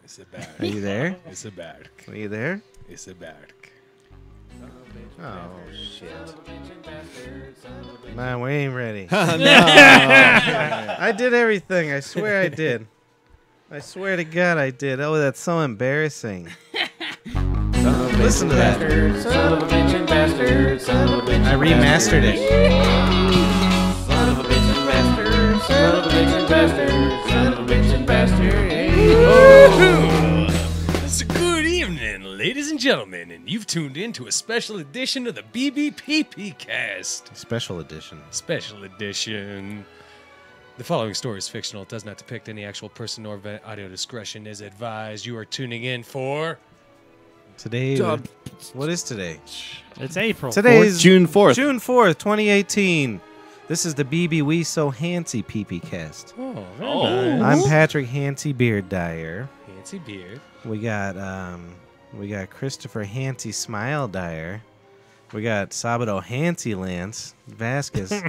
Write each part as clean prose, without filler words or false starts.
It's a bark. Are you there? It's a bark. Are you there? It's a bark. Oh, shit. Man, we ain't ready. No. I did everything. I swear I did. I swear to God I did. Oh, that's so embarrassing. Listen to that. Son of a bitch and bastard. Son of a bitch. I remastered it. Son of a bitch and bastard. Son of a bitch and bastard. Son of a bitch and bastard. It's a good evening, ladies and gentlemen, and you've tuned in to a special edition of the BBPP cast. Special edition. Special edition. The following story is fictional. It does not depict any actual person nor event. Audio discretion is advised. You are tuning in for... Today, what is today? It's April. Today is June 4th. June 4th, 2018. This is the BB We So Hancy PP cast. Oh, I'm Patrick Hancy Beard Dyer. Fancy beard. We got Christopher Hancy Smile Dyer. We got Sabado Hancy Lance Vasquez.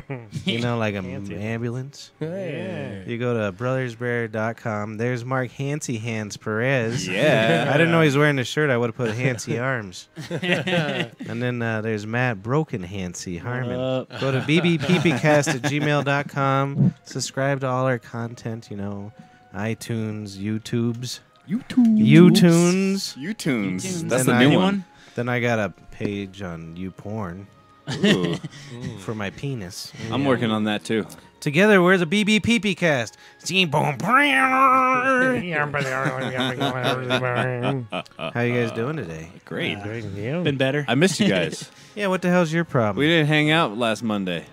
You know, like an ambulance. Yeah. You go to brothersbrer.com. There's Mark Hancy Hands Perez. Yeah. I didn't know he was wearing the shirt. I would have put Hancy Arms. And then there's Matt Broken Hancy Harmon. Go to bbppcast@gmail.com. Subscribe to all our content, you know, iTunes, YouTubes. YouTunes. That's Then the new one. Then I got a page on YouPorn Ooh. for my penis. I'm working on that too. Together, we're the BBPP cast. How you guys doing today? Great. Been better. I missed you guys. Yeah, what the hell's your problem? We didn't hang out last Monday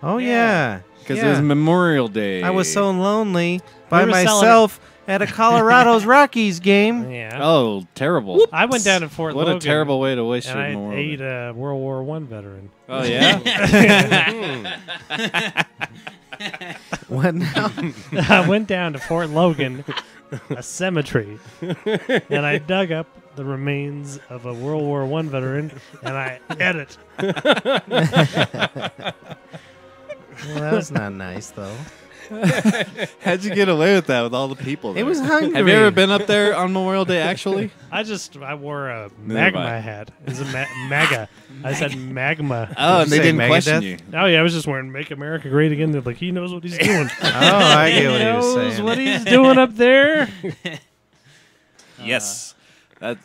Oh, yeah. because it was Memorial Day. I was so lonely by were myself at a Colorado's Rockies game. Yeah. Oh, terrible. I went down to Fort What Logan. a terrible way to waste and your I Memorial ate Day. a World War I veteran. Oh, yeah? What now? I went down to Fort Logan, a cemetery, and I dug up the remains of a World War I veteran, and I ate it. Well, that's not nice, though. How'd you get away with that with all the people there? It was hungry. Have you ever been up there on Memorial Day, actually? I wore a Neither have magma I. hat. It was a MAGA. I said magma. Oh, and you they say didn't question Megadeth? you. Oh, yeah, I was just wearing Make America Great Again. They're like, he knows what he's doing. Oh, I get what he was knows saying. what he's doing up there. Yes.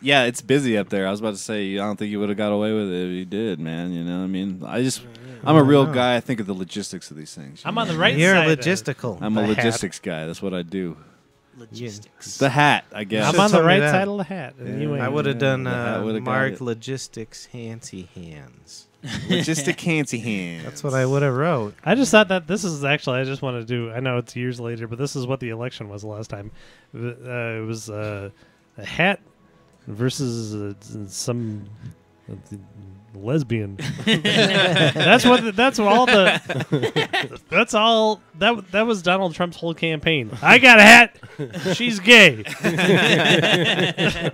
Yeah, it's busy up there. I was about to say, I don't think you would have got away with it if you did, man. You know, I mean, I'm a real guy. I think of the logistics of these things. I'm on the right You're side. logistical. I'm a the hat. logistics guy. That's what I do. Logistics. The hat, I guess. I'm Should've on the told me right that. side of the hat. And you ain't. I would have done the hat would've got Mark it. Logistics Hancy Hands. Logistic handsy hands. That's what I would have wrote. I just thought that this is actually, I just want to do, I know it's years later, but this is what the election was last time. It was a hat versus some lesbian. That was Donald Trump's whole campaign. I got a hat. She's gay.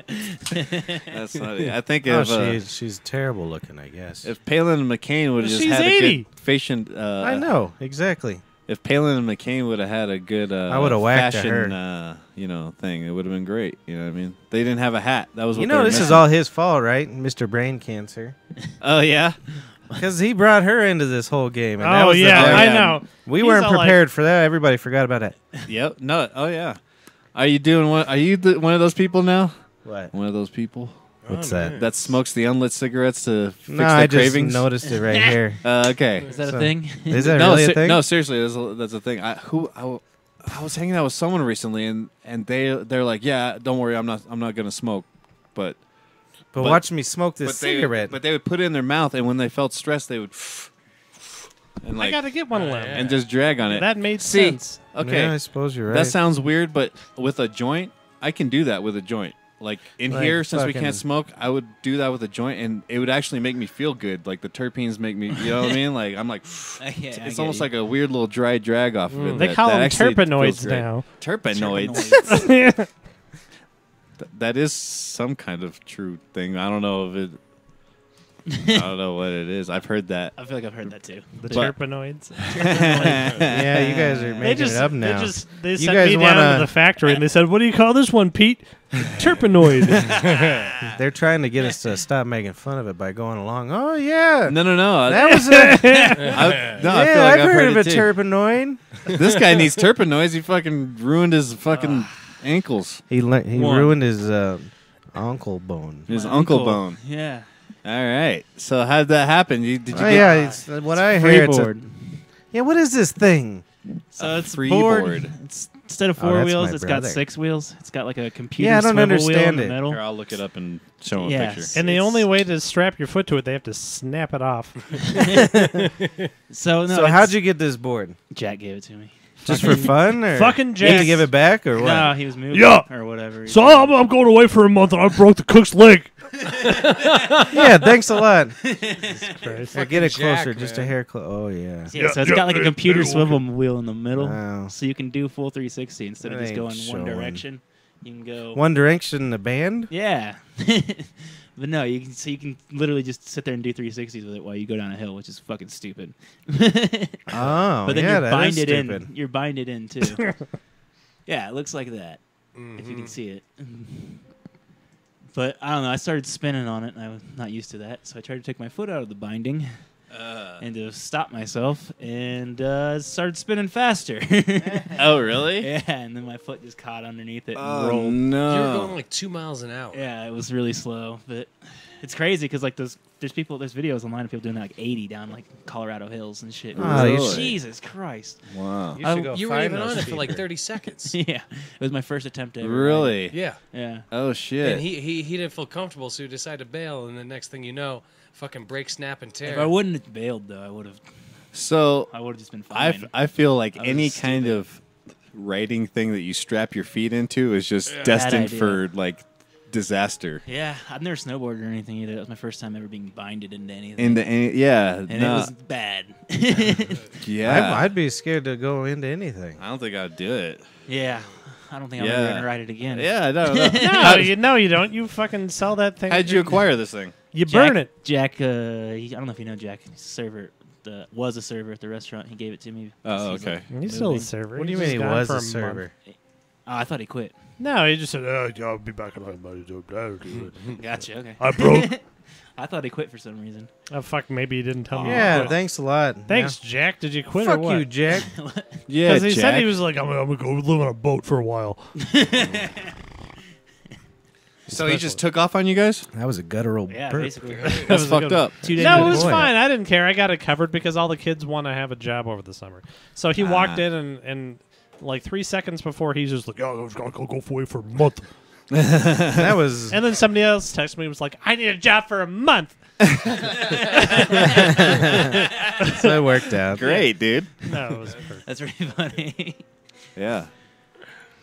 That's funny. I think Oh, if she's terrible looking, I guess. if Palin and McCain would have just She's had 80. a good fashion, I know, exactly. If Palin and McCain would have had a good I would've whacked at fashion, thing, it would have been great. You know what I mean? They didn't have a hat. That was what You they know, were this is missing. all his fault, right? Mr. Brain Cancer. Oh yeah. Because he brought her into this whole game. And that Oh, was the yeah, thing. I yeah. know. We He's weren't all like- prepared for that. Everybody forgot about it. Yep. No. Oh yeah. Are you doing one? Are you one of those people now? What? One of those people What's that? that smokes the unlit cigarettes to fix No, their I just cravings? noticed it right here. Okay. Is that So- a thing? Is that no, really a thing? No, seriously, that's a thing. I was hanging out with someone recently, and they're like, yeah, don't worry, I'm not gonna smoke, but watch me smoke this cigarette. But they would put it in their mouth, and when they felt stressed, they would and I got to get one of them. and just drag on it. That made See, sense. Okay, Yeah, I suppose you're right. that sounds weird, but with a joint, I can do that with a joint. Like in Like here, since we fucking- can't smoke, I would do that with a joint, and it would actually make me feel good. Like the terpenes make me, you know what I mean? Like I'm like, it's almost like a weird little dry drag off of it. They that- call that them actually feels terpenoids great. now. Terpenoids. That is some kind of true thing. I don't know if it. I don't know what it is. I've heard that. I feel like I've heard that too. The But- terpenoids. Yeah, you guys are They making just, it up now. they You sent guys me down wanna- to the factory and they said, "What do you call this one, Pete?" Terpenoid. They're trying to get us to stop making fun of it by going along. Oh yeah, No. that was a I feel yeah. like I've heard of a it too. terpenoid. This guy needs terpenoids. He fucking ruined his fucking ankles. He One. ruined his ankle bone. His My uncle bone. Yeah. All right. So how did that happen? Did you Oh get yeah, it's, what I hear. It's a, Freeboard. yeah, what is this thing? So it's freeboard? board. It's instead of Oh, 4 that's wheels, my it's brother. got 6 wheels. It's got like a computer Yeah, I don't swivel wheel in understand the it. middle. Here, I'll look it up and show him a Yes. picture. And the only way to strap your foot to it, they have to snap it off. So no, So how'd you get this board? Jack gave it to me. Just for fun, or Fucking you had to Jack. give it back, or what? No, he was moving Yeah. or whatever. So I'm going away for a month and I broke the cook's leg. Yeah, thanks a lot. Christ. Or get it Jack, closer, just a man. hair close. Oh yeah. Yeah, so it's got like a computer swivel wheel in the middle, Wow. so you can do full 360 instead of That just ain't going one showing. direction. You can go. One Direction, the band. Yeah. But no, you can literally just sit there and do 360s with it while you go down a hill, which is fucking stupid. Oh, But then yeah, you're that is binded stupid. in. You're binded in too. Yeah, it looks like that if you can see it. But I don't know. I started spinning on it, and I was not used to that. So I tried to take my foot out of the binding and to stop myself, and started spinning faster. Oh, really? Yeah, and then my foot just caught underneath it and Oh, rolled. no. You were going like 2 miles an hour. Yeah, it was really slow, but it's crazy because like there's videos online of people doing that, like 80 down like Colorado hills and shit. Oh, you Really? Jesus Christ! Wow. You should go You were find even those on it for like people. 30 seconds. Yeah, it was my first attempt ever. Really? Yeah. Yeah. Oh, shit. And he didn't feel comfortable, so he decided to bail. And the next thing you know, fucking break, snap, and tear. If I wouldn't have bailed though, I would have just been fine. I feel like That was any kind stupid. of riding thing that you strap your feet into is just Bad destined idea. for like disaster. Yeah, I've never snowboarded or anything either. That was my first time ever being binded into anything. Yeah, and no, it was bad. yeah. I'd be scared to go into anything. I don't think I'd do it. Yeah, I don't think I'm Yeah. ever gonna ride it again. Yeah, I don't know. No, you don't. You fucking sell that thing. How'd you acquire this thing? You Jack, burn it. Jack, I don't know if you know Jack. He's a server. Was a server at the restaurant. He gave it to me. Oh, He's, okay. like, He's still a moving. server. What do you He's mean he just gone was for a month. server? Oh, I thought he quit. No, he just said, yeah, "I'll be back in a Gotcha. Okay. I broke. I thought he quit for some reason. Oh fuck! Maybe he didn't tell me. Yeah, he quit. thanks a lot. Thanks, Jack. Did you quit Yeah. or Fuck what? you, Jack. Yeah, Because he said Jack. he was like, I'm gonna go live on a boat for a while. So he just took off on you guys? That was a guttural Yeah, burp. basically. That's was a fucked good- up. 2 days No, ago. it was Boy. fine. I didn't care. I got it covered because all the kids want to have a job over the summer. So he walked in and like 3 seconds before he's just like, "Oh, I was gonna go away for a month." That was. And then somebody else texted me and was like, "I need a job for a month." So it worked out. Great, dude. No, it was perfect. That's really funny. Yeah.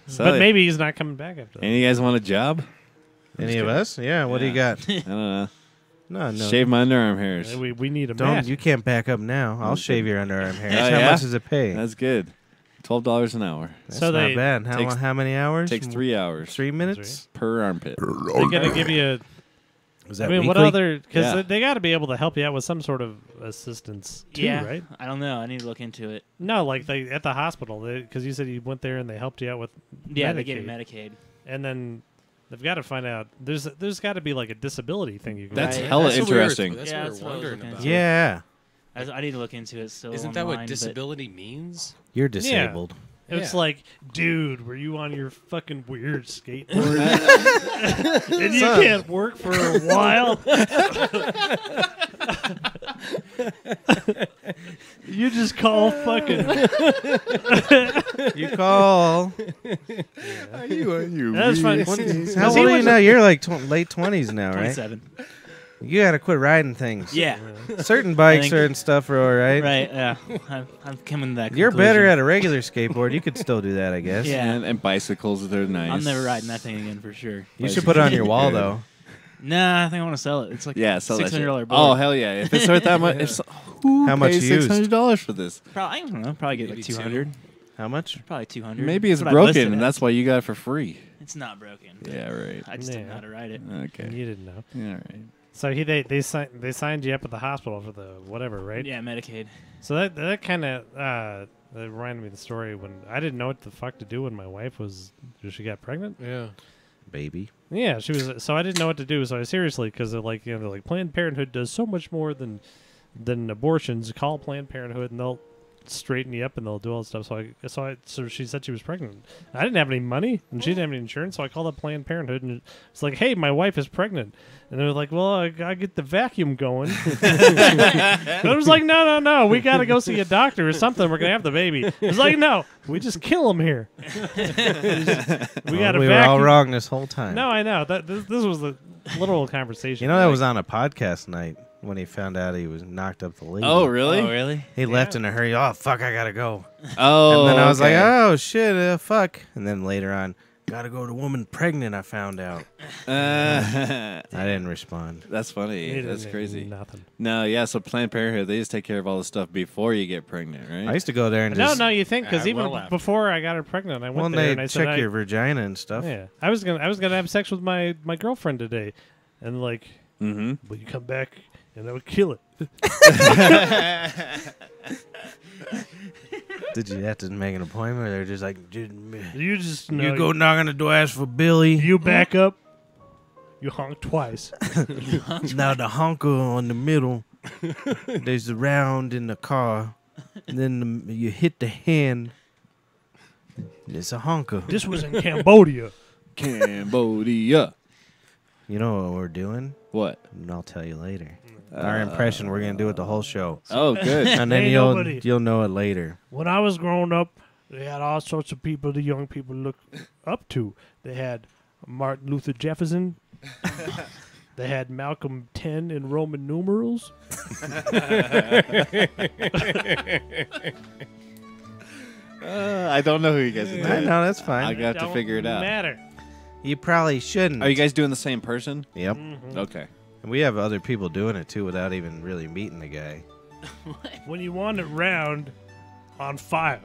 So, But maybe he's not coming back after that. any of you guys want a job? Any of us? Yeah. What do you got? I don't know. No. Shave my underarm hairs. We need a Don't. match. You can't back up now. I'll shave your underarm hairs. Oh, How yeah? much does it pay? That's good. $12 an hour. That's So not they- bad. How many hours? Takes 3 hours 3 minutes. per armpit. They're gonna give you a. Was I that mean, what weekly? other? Because Yeah. they got to be able to help you out with some sort of assistance too, Yeah. right? I don't know. I need to look into it. No, like they at the hospital because you said you went there and they helped you out with. Yeah, Medicaid. they gave me Medicaid. And then they've got to find out. There's got to be like a disability thing you can. That's Right. hella That's what we were- interesting. That's Yeah, what that's we what I were was wondering looking about. into. Yeah. I need to look into it. Still Isn't that online, what but- disability means? You're disabled. It's Yeah. like, dude, were you on your fucking weird skateboard? and you Son. can't work for a while? You just call fucking. You call. That's fine. How old are you now? You're like late 20s now, right? 27. You gotta quit riding things. Yeah. Certain bikes think- are and stuff are all right. Right. Yeah. I'm coming to that. You're conclusion. better at a regular skateboard. You could still do that, I guess. Yeah. And bicycles, they're nice. I'm never riding that thing again for sure. You should put it on your wall, Good. though. Nah, I think I want to sell it. It's like Yeah, sell that shit. $600 board. Oh, hell yeah. If it's worth that much, How much pays used? $600 for this? Probably, I don't know. Probably get Maybe like 200. How much? Probably 200. Maybe it's That's what I listed broken, it and at. that's why you got it for free. It's not broken. Yeah, right. I just didn't Yeah. know how to ride it. Okay. You didn't know. All right. So they signed you up at the hospital for the whatever, right? Yeah, Medicaid. So that kind of that reminded me of the story when I didn't know what the fuck to do when my wife she got pregnant. Yeah. Baby. Yeah, she was. So I didn't know what to do. So I seriously, because they're like, they're like Planned Parenthood does so much more than abortions. Call Planned Parenthood and they'll straighten you up and they'll do all this stuff. So she said she was pregnant. I didn't have any money and she didn't have any insurance. So I called up Planned Parenthood and it's like, hey, my wife is pregnant. And they were like, well, I gotta get the vacuum going. And I was like, no, we gotta go see a doctor or something. We're gonna have the baby. It's like, no, we just kill him here. We gotta We were vacuum. all wrong this whole time. No, I know. This was the literal conversation. You know, that was on a podcast night when he found out he was knocked up the lead. Oh, really? Oh, really? He left in a hurry. Oh, fuck, I gotta go. Oh, And then I was okay. like, oh, shit, fuck. And then later on, gotta go to woman pregnant, I found out. I didn't respond. That's He funny. didn't That's do crazy. Nothing. No, yeah. So Planned Parenthood, they just take care of all the stuff before you get pregnant, right? I used to go there and No, just... you think because even well after. before I got her pregnant, I went Well, there they and I said, check your vagina and stuff. yeah, I was gonna have sex with my girlfriend today, and like, Mm-hmm. will you come back and I would kill it. Did you have to make an appointment? Or they're just like, dude, You just you go knock on the door, ask for Billy. You back up. You honk twice. Now the honker on the middle, there's the round in the car. And then you hit the hand. It's a honker. This was in Cambodia. Cambodia. You know what we're doing? What? And I'll tell you later. Our impression, we're gonna do it the whole show, Oh, good. and then Ain't nobody. you'll know it later. When I was growing up, they had all sorts of people the young people look up to. They had Martin Luther Jefferson. They had Malcolm 10 in Roman numerals. I don't know who you guys are. I know that's I fine. got to Don't figure it out. Matter. You probably shouldn't. Are you guys doing the same person? Yep. Okay. And we have other people doing it too without even really meeting the guy. When you want it round, on fire.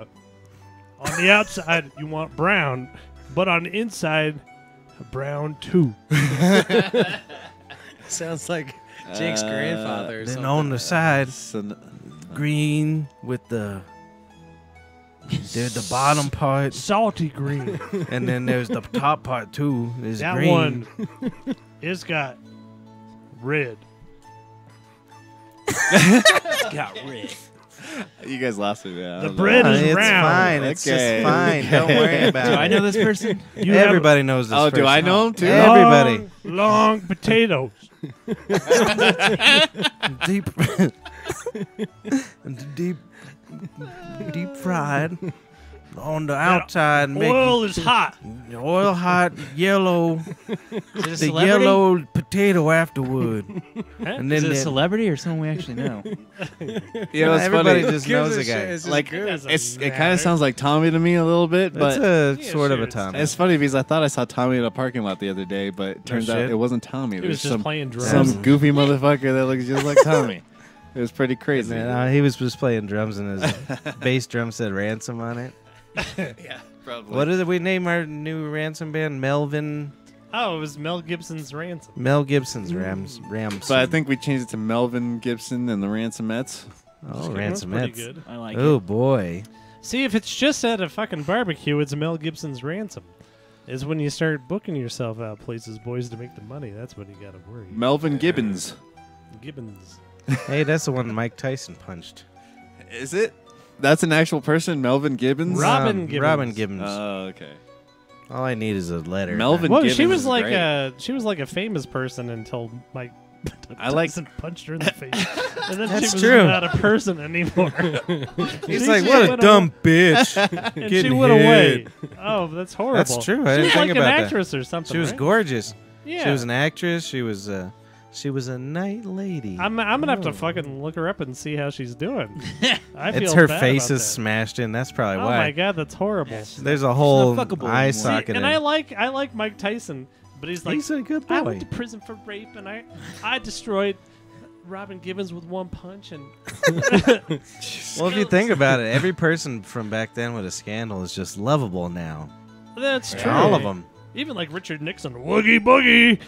On the outside, you want brown, but on the inside, brown too. Sounds like Jake's grandfather or Then something. on the side, So, green with the bottom part, Salty green. and then there's the top part too. Is That green. one, it's got red. Got rid. you guys lost me, man. I The don't know. bread No, is it's round. fine. It's Okay. just fine. Don't worry about Do it. I know this person? You have Everybody knows this. Oh, do person. I know him too? Everybody. long potatoes. deep, deep fried on the outside. Oil is hot. Oil hot, yellow. Is it a The celebrity? yellow potato afterward, and Is then it a the- celebrity or someone we actually know? You know, it's everybody funny. just Gives knows a the shit. guy. It's just Like, good. it kind of sounds like Tommy to me a little bit, It's but a Yeah, sort of sure, a Tommy. it's funny because I thought I saw Tommy in a parking lot the other day, but it turns out shit. it wasn't Tommy. He There was was just some playing drums. some goofy motherfucker that looks just like Tommy. It was pretty crazy. He was just playing drums, and his bass drum said "Ransom" on it. Yeah, probably. What did we name our new ransom band? Melvin. Oh, it was Mel Gibson's Ransom. Mel Gibson's Rams. But I think we changed it to Melvin Gibson and the Ransomettes. Oh, That's pretty Ransomettes. good. I like Oh it. boy. See, if it's just at a fucking barbecue, it's Mel Gibson's Ransom. Is when you start booking yourself out places, boys, to make the money. That's when you gotta worry. Melvin Gibbons. Gibbons. Hey, that's the one Mike Tyson punched. Is it? That's an actual person, Melvin Gibbons? Robin Gibbons. Robin Gibbons. Oh, okay. All I need is a letter. Melvin Well, Gibbons she was is like great. a famous person until Mike I like- Tyson punched her in the face, and then That's she was true. not a person anymore. He's She like, just what a went dumb bitch. and she Getting went away. hit. Oh, that's horrible. That's true. I She didn't was think like an about that. actress or something. She was right? gorgeous. Yeah. She was an actress. She was a night lady. I'm gonna have to fucking look her up and see how she's doing. I feel It's her bad face about is that. smashed in. That's probably Oh why. my god, that's horrible. There's a whole fuckable eye anymore. See, socket. and in. I like Mike Tyson, but he's like, He's a good I boy. went to prison for rape, and I destroyed Robin Gibbons with one punch, and Well, if you think about it, every person from back then with a scandal is just lovable now. that's true. All of them. Even like Richard Nixon, woogie boogie.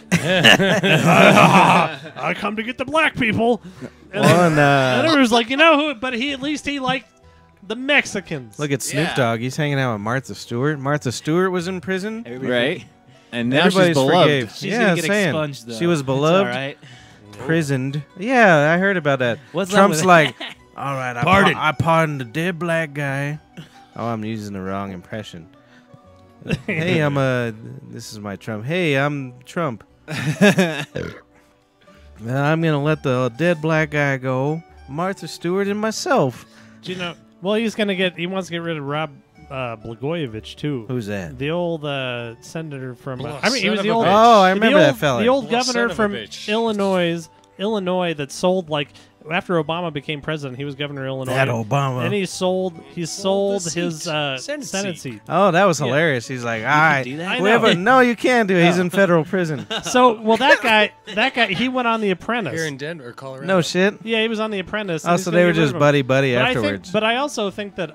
I come to get the black people. And then it was like, you know who? But at least he liked the Mexicans. Look at Snoop Dogg. He's hanging out with Martha Stewart. Martha Stewart was in prison. Right. And now she's Everybody's beloved. forgave. She's yeah, gonna get saying. expunged, though. She was It's beloved, all right. prisoned. Yeah, I heard about that. What's up Trump's with like, all right, Pardon. I pardoned the dead black guy. Oh, I'm using the wrong impression. Hey, this is my Trump. Hey, I'm Trump. I'm gonna let the dead black guy go. Martha Stewart and myself. Do you know? Well, he wants to get rid of Rob Blagojevich too. Who's that? The old senator from. Oh, I mean, he son was of the a old. bitch. Oh, I remember that fella. The old Well, governor son of a from bitch. Illinois that sold like after Obama became president, he was governor of Illinois. That Obama. And he sold his Senate Senate seat. seat. Oh, that was Yeah. hilarious. He's like, all right, do that? I whoever. know. No, you can't do it. He's in federal prison. So, well, that guy, he went on The Apprentice. Here in Denver, Colorado. No shit. Yeah, he was on The Apprentice. and Oh, he's so gonna they were get rid just of him. buddy But afterwards. but I also think that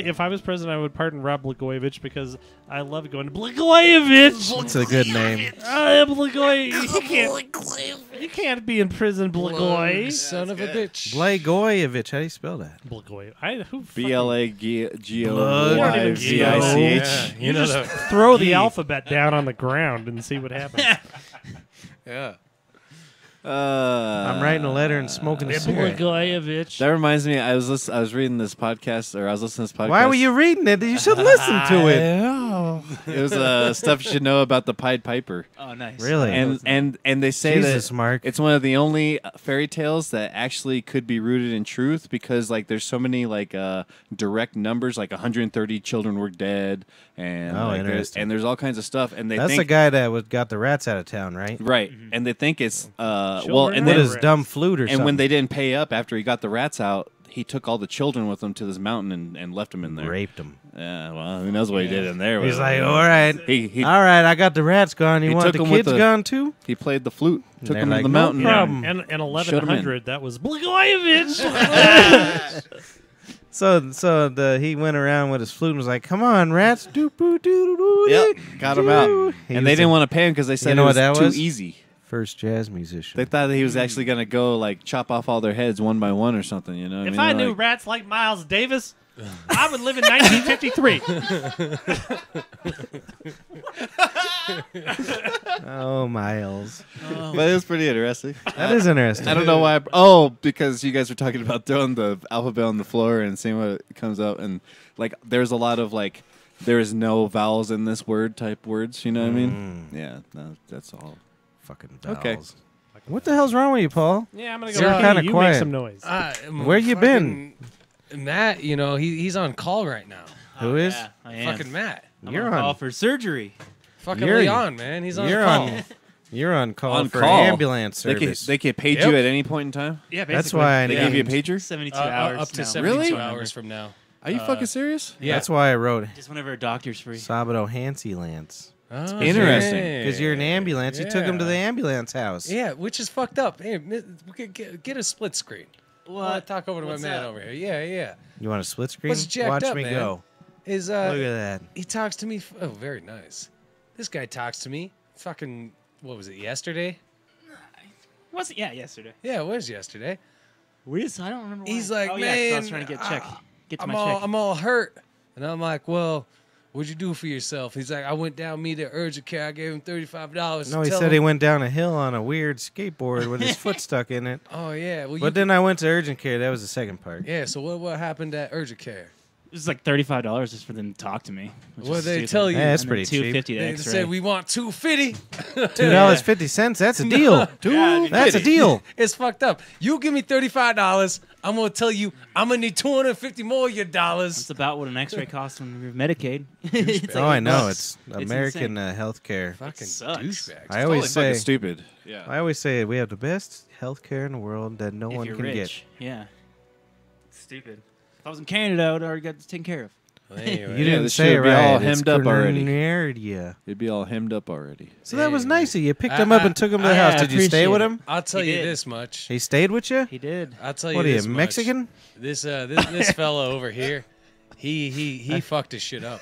if I was president, I would pardon Rob Blagojevich because I love going to Blagojevich. It's a good name. He can't be in prison, Blagoy. Son of a bitch. Blagojevich. How do you spell that? Blagoy. BLAGOYVICH. Yeah, you know the. Throw the alphabet down on the ground and see what happens. Yeah. I'm writing a letter and smoking a cigarette. Blagojevich. That reminds me. I was reading this podcast, or I was listening to this podcast. Why were you reading it? You should listen to it. It was stuff you should know about the Pied Piper, Oh, nice. Really? and they say Jesus, that Mark. it's one of the only fairy tales that actually could be rooted in truth because like there's so many like direct numbers, like 130 children were dead, and Oh, like, interesting. there's all kinds of stuff, and they That's think the guy that got the rats out of town, right? right, and they think it's well, Children and With then his dumb flute or and something. when they didn't pay up after he got the rats out, he took all the children with him to this mountain and left them in there. raped him. Yeah, well, who knows what he did in there? He's with like, it. all right. He All right, I got the rats gone. You He want took the 'em with kids the- gone too? he played the flute, took they're him to like, the no mountain. problem. And in Shut 'em in. 1100, that was Blagojevich. So he went around with his flute and was like, "Come on, rats, doo doo doo doo." Yep, got him out, He and they was didn't a want to pay him because they said know it what was that too was? easy. First jazz musician. They thought that he was actually gonna go like chop off all their heads one by one or something. You know? What If I I mean? knew Like, rats like Miles Davis, I would live in 1953. Oh, Miles. but it was pretty interesting. That is interesting. I don't know why. Oh, because you guys were talking about throwing the alphabet on the floor and seeing what comes out, and like there's a lot of like there is no vowels in this word type words. You know what I mean? Yeah, no, that's all. Fucking Okay. dolls. What the hell's wrong with you, Paul? Yeah, I'm gonna You're go. kinda You quiet. make some noise. Where you been? Matt, you know, he's on call right now. Who is? Yeah, I am. Fucking Matt. You're I'm on. call for surgery. Fucking You're- Leon, man. He's on You're call. on. You're on call On for call. ambulance service. They can page Yep. you at any point in time. Yeah, basically. That's why I They named. give you a pager. 72 Uh, hours. up to now. 72 Really? hours from now. Are you fucking serious? Yeah. That's why I wrote Just whenever a doctor's free. Sabado Hansi Lance. Oh, interesting. Because you're an ambulance. You took him to the yeah. ambulance house. Yeah, which is fucked up. Hey, get a split screen. I want to talk over to What's my man up? over here. Yeah, yeah. You want a split screen? What's jacked Watch up, me man? go. Is Look at that. he talks to me? Oh, very nice. This guy talks to me. Fucking what was it? Yesterday? Was it? Yeah, yesterday. Yeah, it was yesterday. I don't remember. He's why. like, oh, yeah, 'cause I man, was trying to get check. Get to I'm my all check. I'm all hurt, and I'm like, well, what'd you do for yourself? He's like, I went down me to urgent care. I gave him $35. No, to he tell said he him- went down a hill on a weird skateboard with his foot stuck in it. Oh yeah, well, But then I went to urgent care. That was the second part. yeah. So what happened at urgent care? It was like $35 just for them to talk to me. which What is they stupid. tell you? Yeah, that's And pretty then cheap. $250 to They X-ray. said we want $250. $2.50. That's a deal. That's a deal. It's fucked up. You give me $35. I'm gonna tell you I'm gonna need $250 more of your dollars. That's about what an X-ray costs when you're Medicaid. It's Oh, like I know. $8. It's American healthcare. Fucking sucks. douchebags. I always say, Fucking stupid. Yeah. I always say we have the best healthcare in the world that no If one you're can rich. Yeah. It's stupid. If I was in Canada, I would already got this taken care of. Anyway, get. You didn't this say it should be right. all It's hemmed up already. Corneria. It'd be all hemmed up already. So that was Hey, nice of you. You picked him up and took him to the house. Did you stay appreciate with it. him? I'll tell He you did. this much. He stayed with you? He did. I'll tell you What are you, this much. Mexican? This fella over here, he fucked his shit up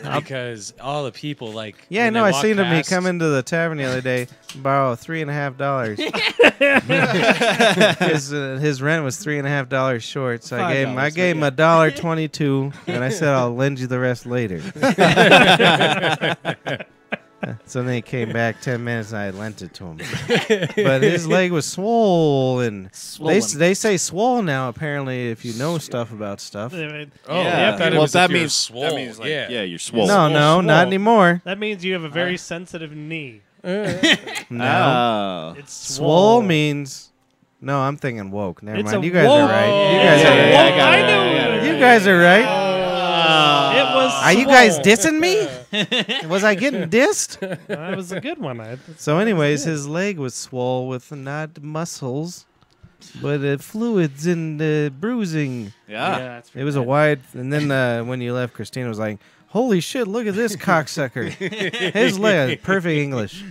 because all the people like. Yeah, when no, they I walk seen him. He past- come into the tavern the other day, borrow $3.50. His rent was $3.50 short, so I gave him $1.22, and I said I'll lend you the rest later. So then he came back 10 minutes, and I lent it to him. But his leg was swollen. They say swole now. Apparently, if you know stuff about stuff. Oh, Yeah. I thought it Well, was that if you're means swole. like, yeah. you're swole. No, swole. not anymore. That means you have a very sensitive knee. No. Oh. It's Swole means. No, I'm thinking woke. Never It's mind. a You guys woke. are right. You Yeah, guys yeah, are yeah, right. I got it, I knew I got it. it. You guys are right. It was. Are you guys dissing me? Was I getting dissed? That was a good one. So, anyways, his leg was swole with not muscles, but fluids and bruising. Yeah. that's It was a wide. And then when you left, Christina was like, "Holy shit! Look at this cocksucker. His leg, perfect English."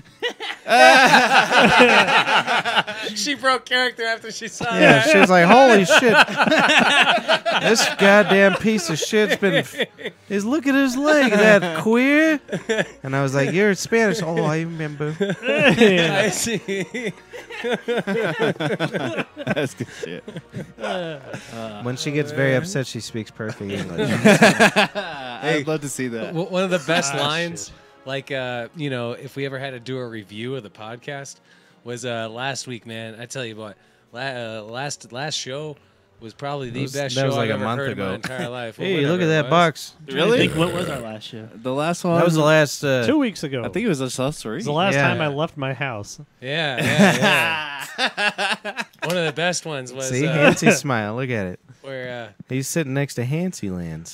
She broke character after she saw Yeah, that. she was like, "Holy shit! This goddamn piece of shit's been. Look at his leg, that queer." And I was like, "You're Spanish." Oh, I remember. I see. That's good shit. When she gets very upset, she speaks perfect English. I'd love to see that. One of the best lines, shit. like if we ever had to do a review of the podcast, was last week. Man, I tell you what, last show was probably the best that show was like I've a ever month heard in ago. my entire life. Hey, Whatever look at it that was. box. I Really? think what was our last show? The last one. That was the last. 2 weeks ago. I think it was just us three. It was the last Yeah. time I left my house. Yeah. One of the best ones was See, Hancy smile. Look at it. where He's sitting next to Hancy Lands.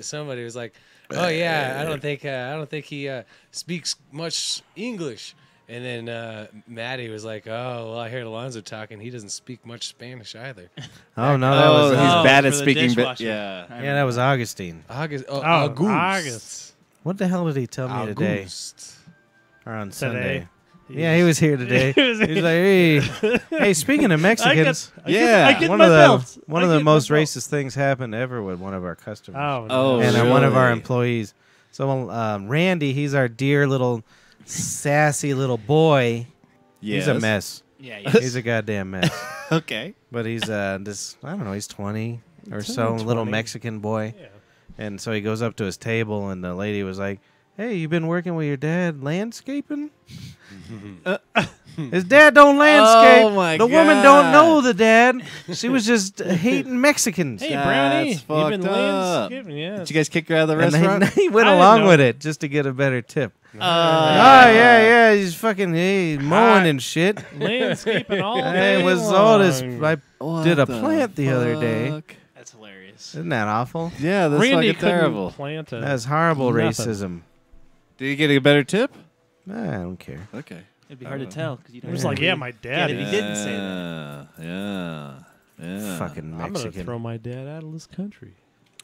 somebody was like, "Oh yeah, I don't think he speaks much English." And then Maddie was like, "Oh, well, I heard Alonzo talking. He doesn't speak much Spanish either." Oh no, that was he's Oh, bad at for the speaking. dishwasher. Yeah. yeah, that was Augustine. August. Oh, August. What the hell did he tell me today August. or on Today. Sunday? Yeah, he was here today. He was He's like, hey, speaking of Mexicans, I Yeah. get one my of belt. one I of the get my most belt. racist things happened ever with one of our customers Oh, Oh, no. and one of our really? employees. So Randy, he's our dear little sassy little boy. Yes. He's a mess. Yeah, He's a goddamn mess. Okay. But he's this I don't know, he's 20 or He's so, only little 20. Mexican boy. Yeah. And so he goes up to his table, and the lady was like, "Hey, you been working with your dad landscaping?" His dad don't landscape. Oh, my the woman don't God. know the dad. She was just hating Mexicans. Hey, That's Brownie, you been fucked up. landscaping? Yeah. Did you guys kick her out of the And restaurant? he went I didn't along know. with it just to get a better tip. Oh Ah. yeah, he's fucking mowing and shit. landscaping all Hey, day was all this? long. I What did a the plant the other day. fuck? That's hilarious. Isn't that awful? Yeah, that's Randy fucking couldn't terrible. plant a. That's horrible Nothing. racism. Did you get a better tip? I don't care. Okay. It'd be hard to tell because you It don't. was know like, who- yeah, my dad. if he is. didn't say that. Yeah. Fucking I'm gonna Mexican. throw my dad out of this country.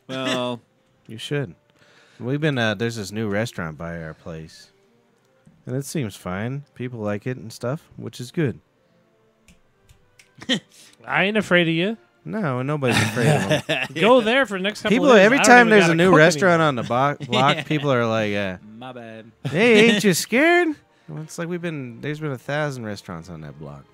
Well, You should. We've been there's this new restaurant by our place, and it seems fine. People like it and stuff, which is good. I ain't afraid of you. No, nobody's afraid of them. Go there for the next couple People of days. every I don't time even there's gotta a new cook restaurant anymore. on the block, people are like, My bad. "Hey, ain't you scared?" Well, it's like there's been 1,000 restaurants on that block.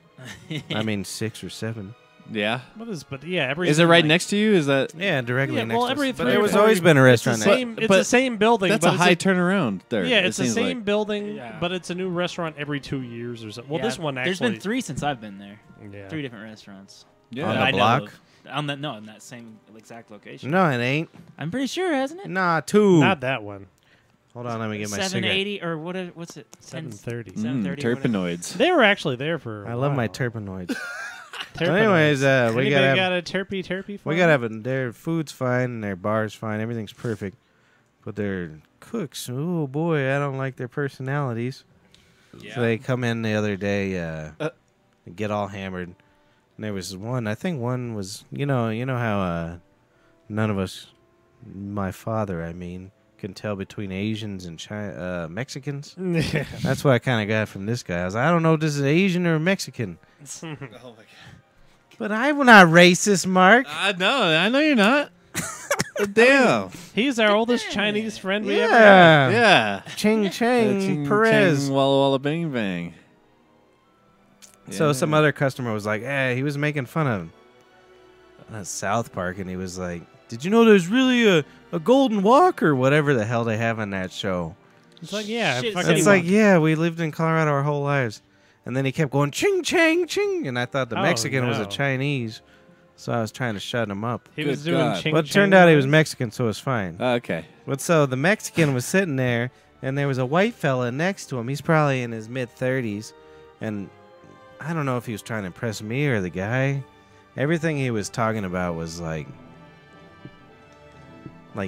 I mean, 6 or 7. yeah. But yeah, every Is it right like, next to you? Is that? Yeah, directly Yeah, next well, to every us. But three there or was four- always been a It's the restaurant there. same. It's but the same building. That's but a it's high turnaround there. Yeah, it it's the seems same like. building, Yeah. but it's a new restaurant every 2 years or so. Well, Yeah, this one actually. There's been 3 since I've been there. Yeah. 3 different restaurants. Yeah. On that the I know block? of. On that, no, in that same exact location. No, it ain't. I'm pretty sure, hasn't it? Nah, 2. Not that one. Hold on, let me get my cigarette. 780 or what? What's it? 7:30. 7:30 or whatever. Terpenoids. They were actually there for. I love my while. terpenoids. Terpenoids. anyways, we Anybody gotta have- got a terpy. We gotta have their food's fine and their bar's fine. Everything's perfect, but their cooks, oh boy, I don't like their personalities. So they come in the other day, and get all hammered. And there was one. I think one was, you know how none of us, my father, I mean, can tell between Asians and Mexicans. That's what I kind of got from this guy. I was like, I don't know if this is Asian or Mexican. Oh my god. But I'm not racist, Mark. No, I know you're not. Damn. He's our oldest Chinese friend we ever Yeah. had. Yeah. Ching Chang Ching, Perez. ching, walla walla bang bang. So Yeah. some other customer was like, he was making fun of South Park, and he was like, did you know there's really a golden walk or whatever the hell they have on that show? It's like, yeah, Shit, fucking It's like, yeah, we lived in Colorado our whole lives. And then he kept going, ching, chang, ching. And I thought the Oh, Mexican was a no. Chinese. So I was trying to shut him up. he was Good doing God. ching But it chang turned out he was noise. Mexican, so it was fine. Okay. But so the Mexican was sitting there, and there was a white fella next to him. He's probably in his mid-30s. And I don't know if he was trying to impress me or the guy. Everything he was talking about was like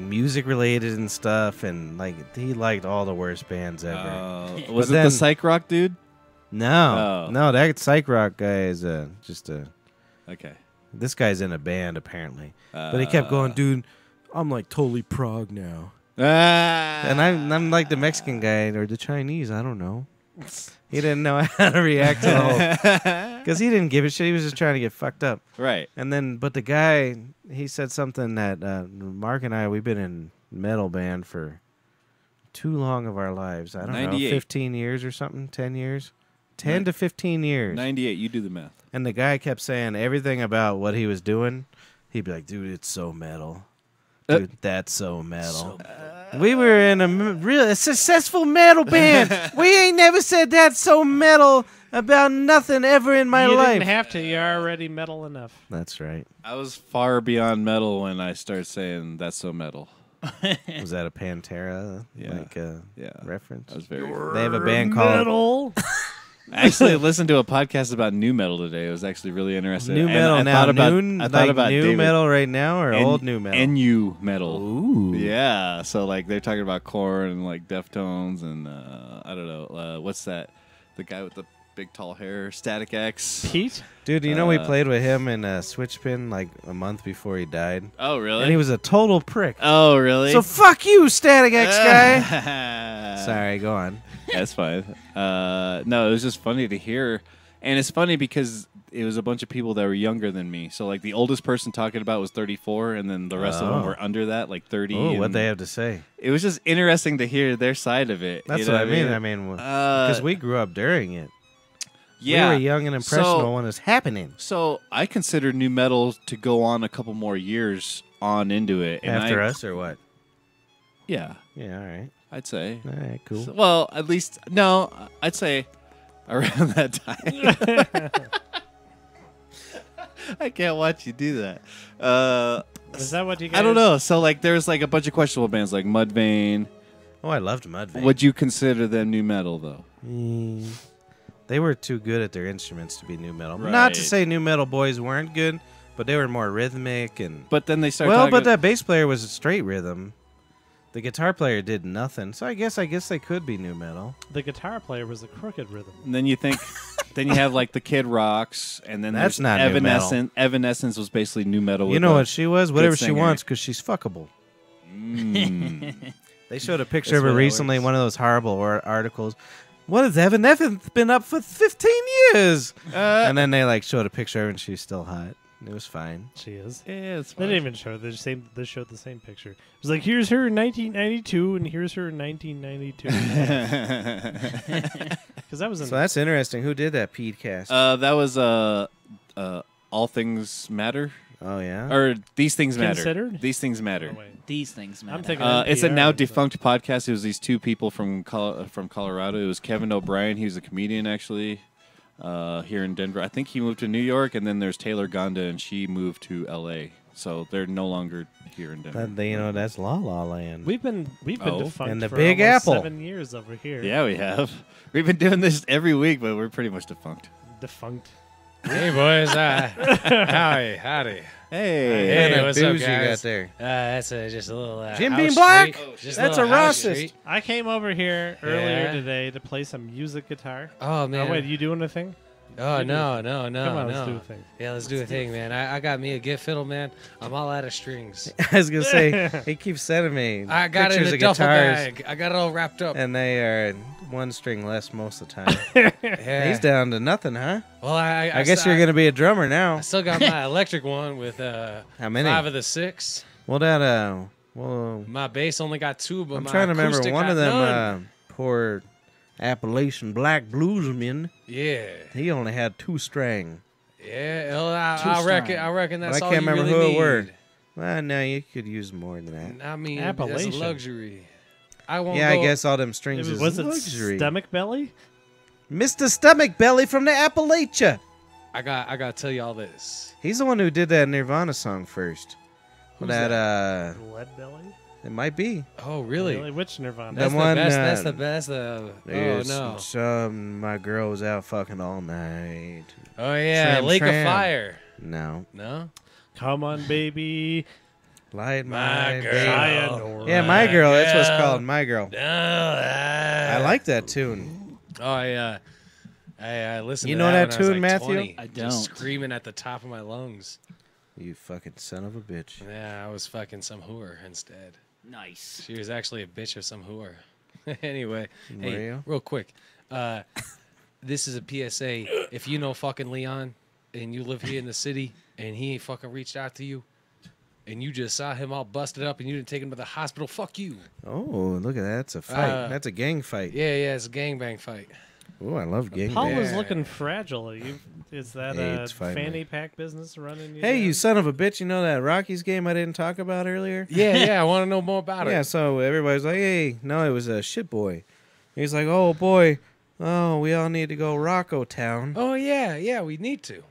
music related and stuff, and like he liked all the worst bands ever. Was But it then- the psych rock dude? No, Oh. no, that psych rock guy is just a. Okay. This guy's in a band apparently, but he kept going, dude. I'm like totally prog now, and I'm like the Mexican guy or the Chinese. I don't know. He didn't know how to react to the whole because he didn't give a shit. He was just trying to get fucked up. Right. And then, but the guy, he said something that Mark and I, we've been in metal band for too long of our lives. I don't know, 98. 15 years or something, 10 years, 10 to 15 years. 98. You do the math. And the guy kept saying everything about what he was doing. He'd be like, dude, it's so metal. Dude, that's so metal. We were in a successful metal band. We ain't never said that's so metal about nothing ever in my you life. didn't have to. You're already metal enough. That's right. I was far beyond metal when I started saying that's so metal. Was that a Pantera Yeah. Yeah. reference? I was very. They have a band called Metal. I actually listened to a podcast about new metal today. It was actually really interesting. New And Metal I now. thought about, New, I thought like about new David metal right now or N- old new metal? NU metal. Ooh. Yeah. So like they're talking about Korn and like Deftones and I don't know what's that? The guy with the big tall hair, Static X. Pete? Dude, you know we Uh, played with him in Switchpin like a month before he died. Oh really? And he was a total prick. Oh really? So fuck you, Static X guy. Sorry, go on. That's fine. No, it was just funny to hear. And it's funny because it was a bunch of people that were younger than me. So, like, the oldest person talking about was 34, and then the rest of them Oh. were under that, like 30. Oh, and what they have to say. It was just interesting to hear their side of it. That's you know what I mean. I mean, because we grew up during it. yeah. We were young and impressionable when it was happening. So, I consider new metal to go on a couple more years on into it. And After us or what? Yeah, Yeah, all right. I'd say. All right, cool. So- well, at least, no, I'd say around that time. I can't watch you do that. Is that what you guys... I don't know. So like, there's like a bunch of questionable bands like Mudvayne. Oh, I loved Mudvayne. Would you consider them new metal though? They were too good at their instruments to be new metal. Not to Right. say new metal boys weren't good, but they were more rhythmic and. But then they started. Well, talking but that bass player was a straight rhythm. The guitar player did nothing, so I guess they could be new metal. The guitar player was the crooked rhythm. And then you think, then you have like the Kid Rocks, and then That's there's not new Evanescence. Evanescence was basically new metal. You with know a what she was? Whatever she singer. wants, because she's fuckable. Mm. They showed a picture That's of her where that recently, works. one of those horrible articles. What has Evanescence been up for 15 years? And then they like showed a picture of her and she's still hot. It was fine. She is. Yeah, it's They fine. didn't even show the same. They showed the same picture. It was like, here's her in 1992, and here's her in 1992. Because that was in So that's interesting. Who did that podcast? That was All Things Matter, Oh yeah. or These Things Matter. Considered? These Things Matter. Oh, wait. These things, man. I'm thinking It's a NPR, now so- defunct podcast. It was these two people from Colorado. It was Kevin O'Brien. He was a comedian actually here in Denver. I think he moved to New York, and then there's Taylor Gonda, and she moved to L.A. So they're no longer here in Denver. That's La La Land. We've been Oh. defunct And the for Big almost Apple. 7 years over here. Yeah, we have. We've been doing this every week, but we're pretty much defunct. Defunct. Hey boys, howdy. Hey, Hey, that what's up, booze you got guys? there? That's just a little Jim house Beam Black? street. Just That's little a house racist. street. I came over here earlier Yeah. today to play some music guitar. Oh man. Oh wait, you doing a thing? Oh you no. Come on, let's do a thing. Yeah, let's do a thing, man. I got me a gift fiddle, man. I'm all out of strings. I was gonna say he keeps sending me I got it in pictures a of duffel guitars, bag. I got it all wrapped up. and they are one string less most of the time. Yeah. He's down to nothing, huh? Well, I guess you're gonna be a drummer now. I still got my electric one with How many? 5 of the 6. Well, that well, My bass only got 2, but I'm my trying to remember acoustic one got of them none. poor Appalachian black bluesmen. Yeah. He only had 2 string. Yeah, well, I Two-strand. reckon that's But I all can't you remember really who it need. were. Well, no, you could use more than that. I mean, that's a Appalachian. luxury. I won't Yeah, I go- guess all them strings is Was it luxury. stomach belly? Mr. Stomach Belly from the Appalachia. I got to tell you all this. He's the one who did that Nirvana song first. Who's that Lead belly? it might be. Oh, really? Which Nirvana? That's The one, the best. uh, That's the best. Oh There's no. some my girl was out fucking all night. Oh yeah, Tram, Lake tram. of Fire. No. No. Come on, baby. Light My my girl. baby. Sayonara. Yeah, My Girl. That's what's girl. called My Girl. No. I like that tune. Oh, I listened. You to know that, that when I was tune, like Matthew? 20, I just don't. screaming at the top of my lungs. You fucking son of a bitch. Yeah, I was fucking some whore instead. Nice. She was actually a bitch of some whore. Anyway, Were hey, you? real quick. This is a PSA. If you know fucking Leon and you live here in the city and he ain't fucking reached out to you and you just saw him all busted up and you didn't take him to the hospital, fuck you. Oh, look at that. That's a fight. Uh, That's a gang fight. Yeah, it's a gangbang fight. Oh, I love gang Paul bang. is looking fragile. Is that a AIDS finally. fanny pack business running? You Hey, down? you son of a bitch. You know that Rockies game I didn't talk about earlier? Yeah, I want to know more about Yeah, it. so everybody's like, hey, no, it was a shit boy. He's like, oh, boy. Oh, we all need to go Rocko town. Oh, yeah, we need to.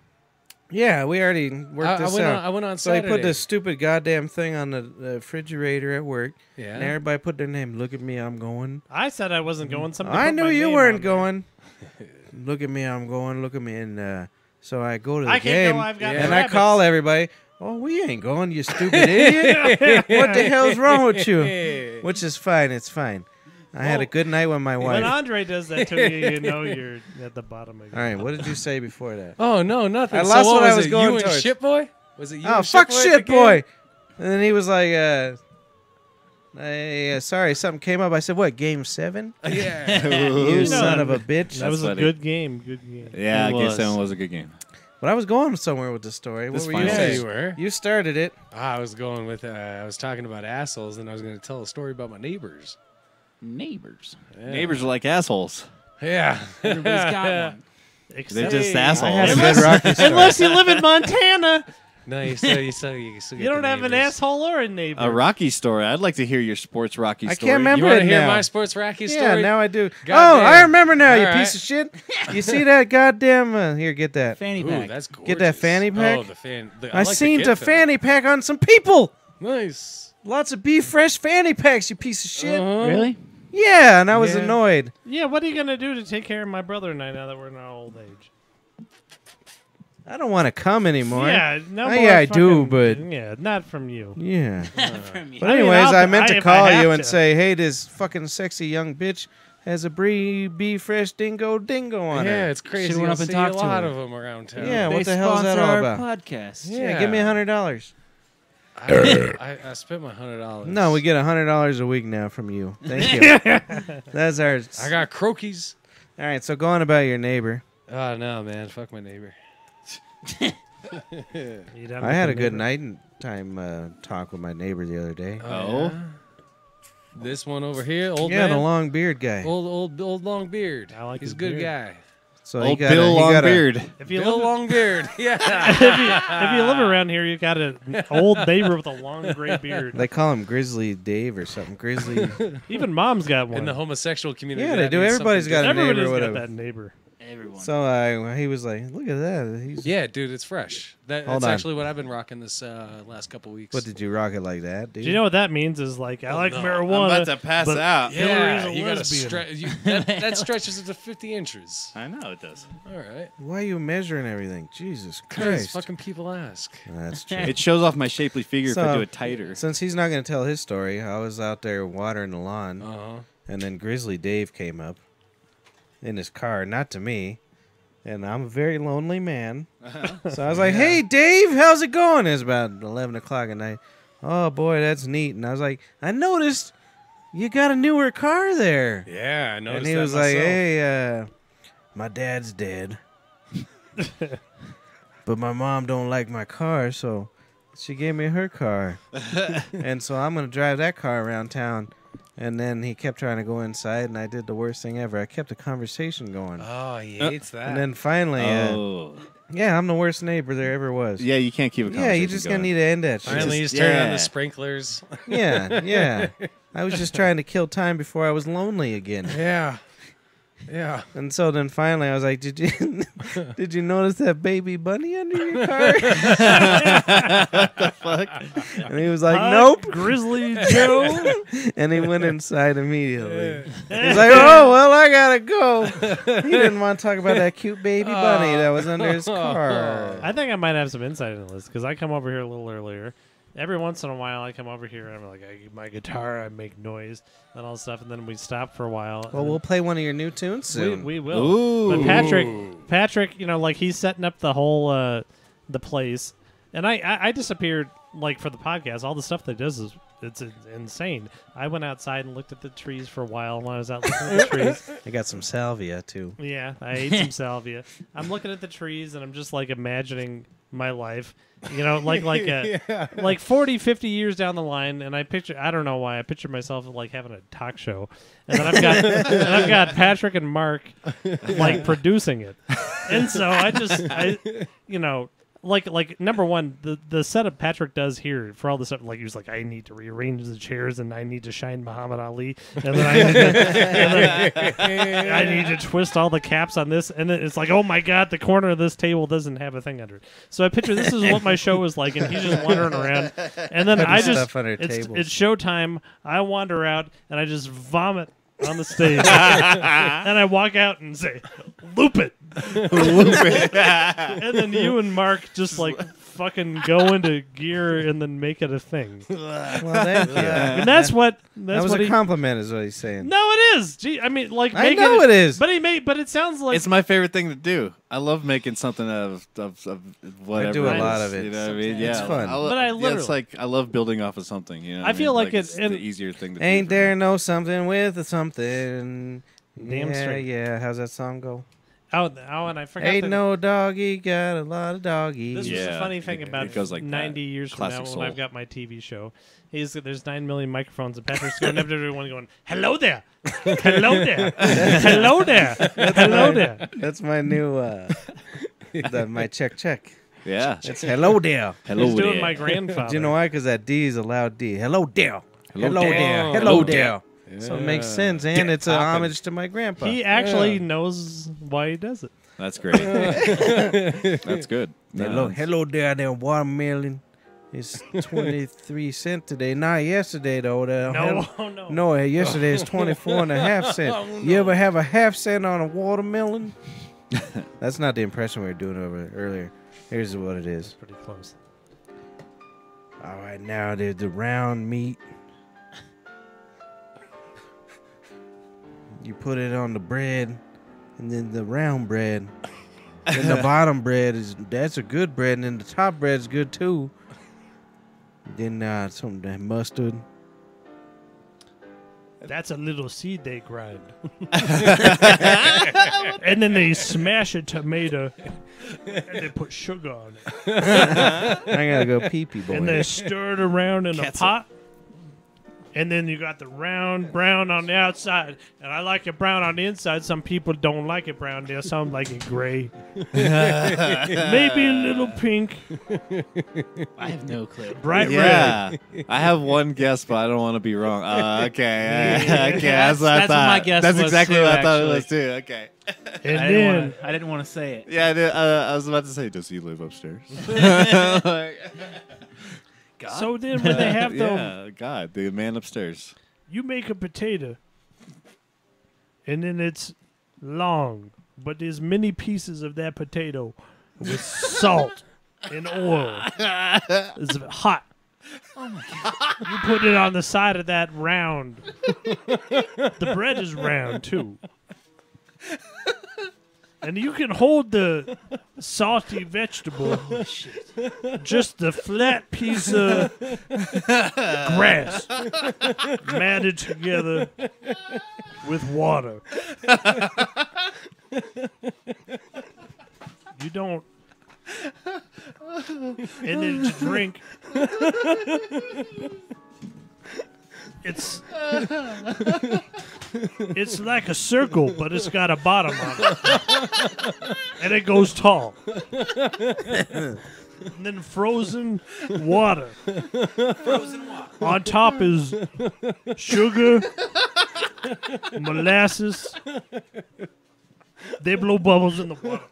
Yeah, we already worked this out. I went on So he Saturday. put this stupid goddamn thing on the refrigerator at work, and Yeah. everybody put their name. Look at me, I'm going. I said I wasn't going. Somebody I put knew my you name weren't on there. going. Look at me, I'm going. Look at me, and so I go to the I game, can't go. I've got and rabbits. I call everybody. Oh, we ain't going, you stupid idiot! What the hell's wrong with you? Which is fine. It's fine. I had a good night with my When wife. Andre does that to you, you know you're at the bottom of All right, what did you say before that? Oh, no, nothing. I So lost what I was was it, going you and towards. Shit Boy? Was it you Oh, and fuck Boy at shit, the boy! game? And then he was like, sorry, something came up. I said, what, game 7? Yeah. You know son that- of a bitch. That was funny. a good game. Good game. Yeah, It Game was. 7 was a good game. But I was going somewhere with the story. What This were you fine yeah, saying? you were. You started it. I was going with, I was talking about assholes, and I was going to tell a story about my neighbors. Neighbors. Yeah. Neighbors are like assholes. Yeah. Everybody's got one. They're Except just Hey, I assholes. had a good Rocky story. unless you live in Montana, No, you still you get don't the have an neighbors. asshole or a neighbor. A Rocky story. I'd like to hear your sports Rocky I story. can't remember You want to it hear now. my sports Rocky Yeah, story? now I do. Goddamn. Oh, I remember now, you All piece right. of shit. You see that goddamn... here, get that. Fanny Ooh, pack. that's gorgeous. Get that fanny pack? Oh, the fan. I like seen the the fanny pack on some people. Nice. Lots of Be Fresh fanny packs, you piece of shit. Uh-huh. Really? Yeah, and I was Yeah. annoyed. Yeah, what are you gonna do to take care of my brother and I now that we're in our old age? I don't want to come anymore. Yeah, no Oh, more yeah, I do, fucking- yeah, not from you. Yeah. From you. But I mean, anyways, I'll- I meant to if I call have you and to. say, hey, this fucking sexy young bitch has a Be Fresh dingo on Yeah, her. it's crazy. Should've went You'll up and see talked a to lot her. of them around town. Yeah, what They the hell is that sponsor all our about? podcast. Yeah, give me $100. I spent my $100. No, we get $100 a week now from you. Thank you. That's our. I got croakies. All right, so go on about your neighbor. Oh no, man! Fuck my neighbor. You done I with had the a good neighbor? nighttime talk with my neighbor the other day. Oh? yeah? This one over here, old Yeah, man, the long beard guy. old long beard. I like He's his a good beard. guy. So Old Bill Longbeard. If you Bill live, Longbeard. Yeah. if you live around here, you got an old neighbor with a long gray beard. They call him Grizzly Dave or something. Grizzly. Even mom's got one. In the homosexual community. Yeah, they that do. means Everybody's something got a different. neighbor, Everybody's got whatever. that neighbor. Everyone. So he was like, "Look at that." He's, Yeah, dude, it's fresh. Hold That's on. actually what I've been rocking this last couple weeks. What did you rock it like that, dude? Do you know what that means? Is like I like no. marijuana. I'm about to pass but out. Hillary's Yeah, a you gotta lesbian. that stretches it to 50 inches. I know it does. All right. Why are you measuring everything? Jesus Because Christ. fucking people ask. That's true. It shows off my shapely figure if I So- do it tighter. Since he's not going to tell his story, I was out there watering the lawn, Uh-huh. and then Grizzly Dave came up in his car, not to me. And I'm a very lonely man. So I was like, hey, Dave, how's it going? It's about 11 o'clock at night. Oh, boy, that's neat. And I was like, I noticed you got a newer car there. Yeah, I noticed And he that was like, myself. hey, my dad's dead. But my mom don't like my car, so she gave me her car. And so I'm going to drive that car around town. And then he kept trying to go inside, and I did the worst thing ever. I kept the conversation going. Oh, he hates that. And then finally, yeah, I'm the worst neighbor there ever was. Yeah, you can't keep a conversation Yeah, you just going. going to need to end that shit. Finally, he's turning on the sprinklers. Yeah. I was just trying to kill time before I was lonely again. Yeah. And so then finally I was like, did you notice that baby bunny under your car? What the fuck? And he was like, nope. Grizzly Joe. And he went inside immediately. He's like, oh, well, I gotta go. He didn't want to talk about that cute baby bunny that was under his car. I think I might have some insight in this because I come over here a little earlier. Every once in a while, I come over here and I'm like, I get my guitar, I make noise and all stuff, and then we stop for a while. Well, we'll play one of your new tunes soon. We will. Ooh. But Patrick, you know, like he's setting up the whole the place, and I disappeared like for the podcast. All the stuff that he does is it's insane. I went outside and looked at the trees for a while when I was out looking at the trees. I got some salvia too. Yeah, I ate some salvia. I'm looking at the trees and I'm just like imagining my life, you know, like 40, 50 years down the line, and I don't know why I picture myself like having a talk show, and then I've got Patrick and Mark like producing it, and so I you know. Like number one, the setup Patrick does here for all this stuff, like he was like, I need to rearrange the chairs and I need to shine Muhammad Ali, and then I need to twist all the caps on this, and then it's like, oh my god, the corner of this table doesn't have a thing under it. So I picture this is what my show is like, and he's just wandering around, and then it's showtime. I wander out and I just vomit on the stage, and I walk out and say, "Loop it." And then you and Mark just like fucking go into gear and then make it a thing. Well, thank you. And that's what that was a compliment, is what he's saying. No, it is. Gee, I mean, like I know it is. But but it sounds like it's my favorite thing to do. I love making something out of whatever. I do a it lot is, of it. You know what I mean? Yeah, it's fun. But I literally, it's like I love building off of something. You know, I feel like it's it- the easier thing to do. Ain't for there me. no something with a something? Damn straight. Yeah. How's that song go? oh, and I forgot. Ain't that no doggy, got a lot of doggies. This was the Yeah, funny thing it about goes like 90 that. years from Classic now when soul. I've got my TV show. There's 9 million microphones, and Patrick's going up to everyone going, hello there, hello there, hello there, hello there. That's my new, my check. Yeah. It's hello there. Hello He's doing there. my grandfather. Do you know why? Because that D is a loud D. Hello there. Hello there. there. Hello there. So it makes sense, and it's an poppin'. homage to my grandpa. He actually knows why he does it. That's great. That's good. Hello there, watermelon. It's 23 cents today. Not yesterday, though. No, yesterday is 24.5 cents. You ever have a half cent on a watermelon? That's not the impression we were doing over earlier. Here's what it is. Pretty close. All right, now there's the round meat. You put it on the bread, and then the round bread. Then the bottom bread that's a good bread, and then the top bread's good too. Then some that mustard. That's a little seed they grind. And then they smash a tomato and they put sugar on it. I gotta go pee-pee, boy. And they stir it around in a pot. And then you got the round brown on the outside. And I like it brown on the inside. Some people don't like it brown. There, some like it gray. Maybe a little pink. I have no clue. Bright red. Yeah. I have one guess, but I don't want to be wrong. Okay. Okay. That's what I That's what thought. my guess That's was, exactly too, what I thought it actually. was, too. Okay. And I then didn't want to say it. Yeah, I was about to say, does he live upstairs? so then when they have them, Yeah, God, the man upstairs. you make a potato. And then it's long. But there's many pieces of that potato with salt and oil. It's hot. Oh my God. You put it on the side of that round. The bread is round too. And you can hold the salty vegetable, just the flat piece of grass, matted together with water. You don't. And then to drink, It's like a circle, but it's got a bottom on it, and it goes tall. And then frozen water. On top is sugar, molasses. They blow bubbles in the water.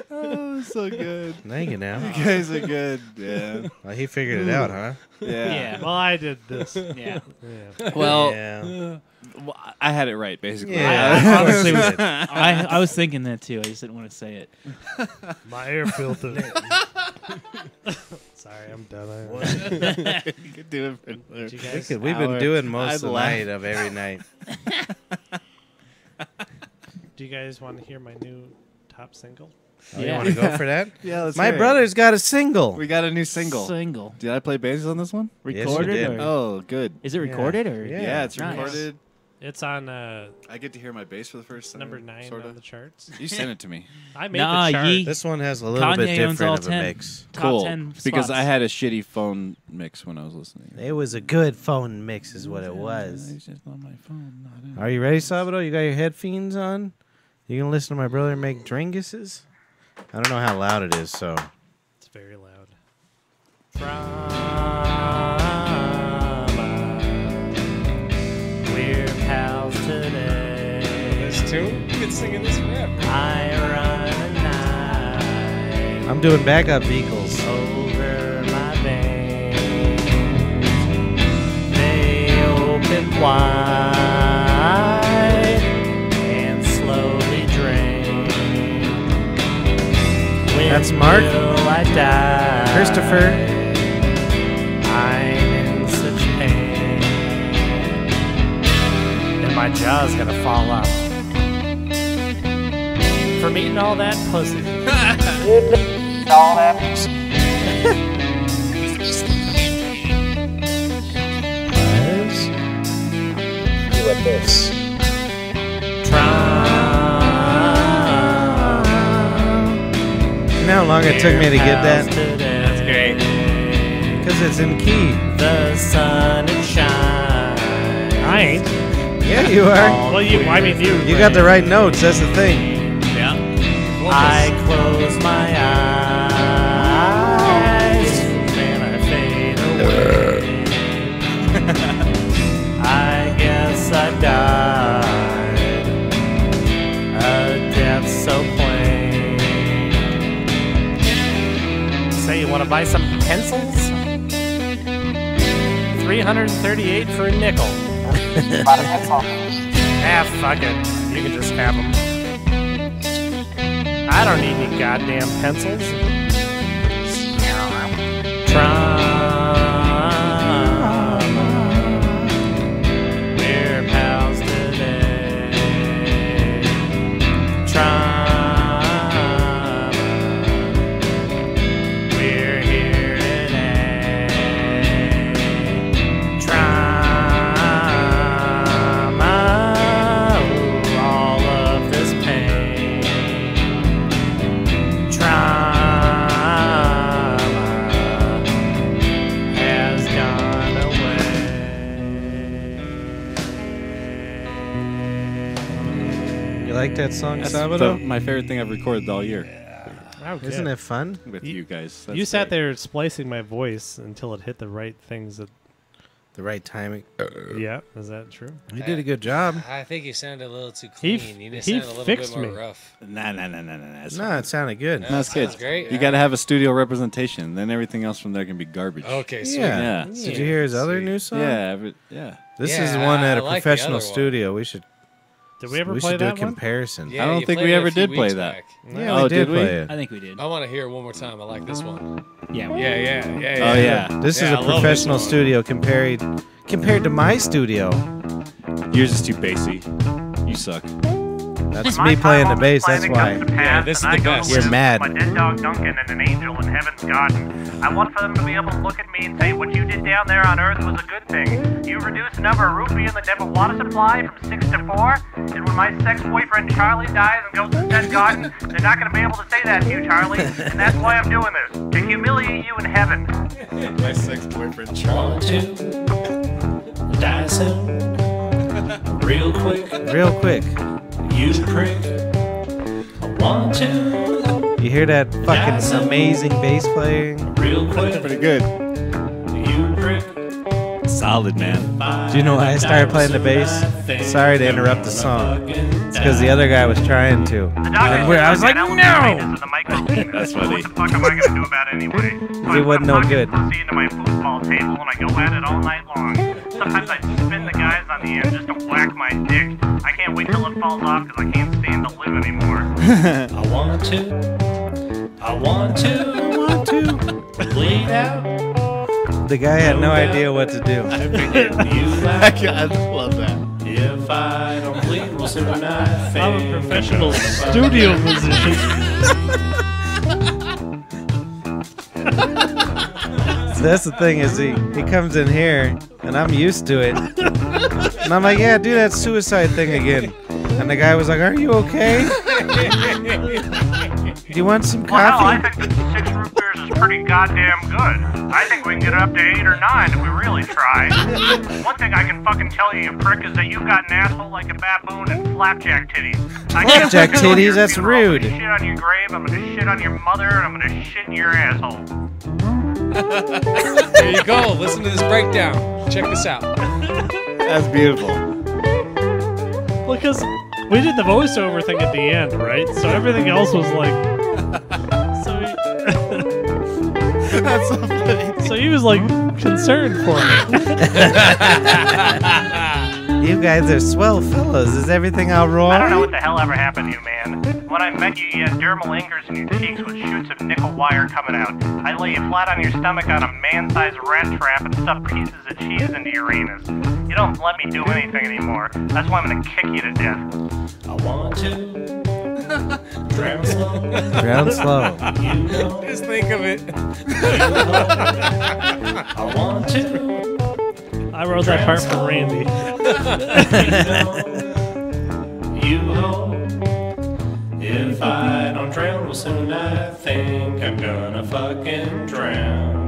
Oh, so good. Thank you now. You guys are good. Yeah. Well, he figured it out, huh? Yeah. Well, I did this. Yeah. Well, Yeah. well, I had it right, basically. Yeah. I honestly was. I was thinking that too. I just didn't want to say it. My air filter. Sorry, I'm done. You could do it. Did you guys- We've been doing most I'd of the laugh. night of every night. Do you guys want to hear my new top single? Oh, you want to go for that? Yeah, let's My hear it. brother's got a single. We got a new single. Single. Did I play bass on this one? Yes, you Recorded did. or Oh, good. is it recorded or? Yeah. Yeah, it's Nice. recorded. It's on I get to hear my bass for the first time. number 9 Sorta. on the charts. You sent it to me. I made Nah, the chart. ye- This one has a little Kanye bit owns all different of a 10. mix. Top Cool. 10 Because spots. I had a shitty phone mix when I was listening. It was a good phone mix, is what it was. It's just on my phone. Not in. Are you ready, Sabado? You got your headphones on? You gonna listen to my brother make dringuses? I don't know how loud it is, so. It's very loud. We're pals today. This too? You can sing in this forever. I run a knife I'm doing backup vocals. over my veins. They open wide and slowly drain. When That's Mark. will I die? Christopher. I'm in such pain, and my jaw's gonna fall off from eating all that pussy. You know how long it took me to get that? That's great. Because it's in key. The sun and shine. I ain't. Yeah, you are. Well, you. I mean, you. You got the right notes, that's the thing. I close my eyes and I fade away. I guess I died a death so plain. Say you want to buy some pencils? 338 for a nickel. Ah, fuck it. You can just have them. I don't need any goddamn pencils. Trauma. We're pals today. Trauma. We're here today. Trauma. Ooh, all of this pain. Trauma has gone away. You like that song, That's Sabado? my favorite thing I've recorded all year Okay. Isn't it fun? with You- you guys. You sat there splicing my voice until it hit the right things. That, The right timing. yeah, is that true? You did a good job. I think you sounded a little too He clean. You he sounded a little fixed bit more me. rough. Nah. No, it sounded good. No, That's good. sounds great. You got to have a studio representation. Then everything else from there can be garbage. Okay, sweet. Yeah. Yeah. Did you hear his other Sweet. new song? Yeah. This Yeah, is the one at I a like the professional other one. studio. We should Did we ever we play should do a that one? comparison. Yeah, I don't you think played we it a ever few did play weeks that. back. Yeah, Oh, we did did we? play it. I think we did. I want to hear it one more time. I like this one. Yeah. Yeah. Oh, yeah. This Yeah, is I a love this professional one. studio compared to my studio. Yours is too bassy. You suck. That's me playing the bass, that's why. Yeah, this is the best. You're mad. My dead dog Duncan and an angel in heaven's garden. I want for them to be able to look at me and say, what you did down there on Earth was a good thing. You reduced the number of rupee in the Devil water supply from 6 to 4. And when my sex-boyfriend Charlie dies and goes to the dead garden, they're not going to be able to say that to you, Charlie. And that's why I'm doing this, to humiliate you in heaven. My sex-boyfriend Charlie. Want to die soon, real quick, Real quick. you prick. I want to You hear that fucking amazing bass playing? real quick, Pretty good. you prick. Solid, man. Do you know why I started playing the bass? Sorry to interrupt the song. It's because the other guy was trying to. The doctor And I was like, no! That's funny. What the fuck am I going to do about it anyway? So He wasn't no good. I pussy into my foosball table and I go at it all night long. Sometimes I spin the guys on the end just to whack my dick. I can't wait till it falls off because I can't stand to live anymore. I want to bleed out. The guy had no idea what to do. You I love that. if I don't bleed, we'll soon I think I'm a professional studio musician. So that's the thing is he comes in here and I'm used to it. And I'm like, yeah, do that suicide thing again. And the guy was like, are you okay? Do you want some Well, hell, I coffee? think that 6 root beers is pretty goddamn good. I think we can get it up to 8 or 9 if we really try. One thing I can fucking tell you, you prick, is that you've got an asshole like a baboon and flapjack titties. I can't Flapjack wait till titties? your That's funeral. rude. I'm gonna shit on your grave, I'm gonna shit on your mother, and I'm gonna shit in your asshole. There you go. Listen to this breakdown. Check this out. That's beautiful. Well, because we did the voiceover thing at the end, right? So everything else was like. That's so funny. So he was like concerned for me. You guys are swell fellows. Is everything all I don't know right? what the hell ever happened to you, man. When I met you, you had dermal angers in your cheeks with shoots of nickel wire coming out. I lay you flat on your stomach on a man-sized rat trap and stuff pieces of cheese into your anus. You don't let me do anything anymore. That's why I'm gonna kick you to death. I want to drown slow. Ground slow. You know, Just think of it. I want to. I wrote that part for Randy. You know, if I don't drown, well, soon I think I'm gonna fucking drown.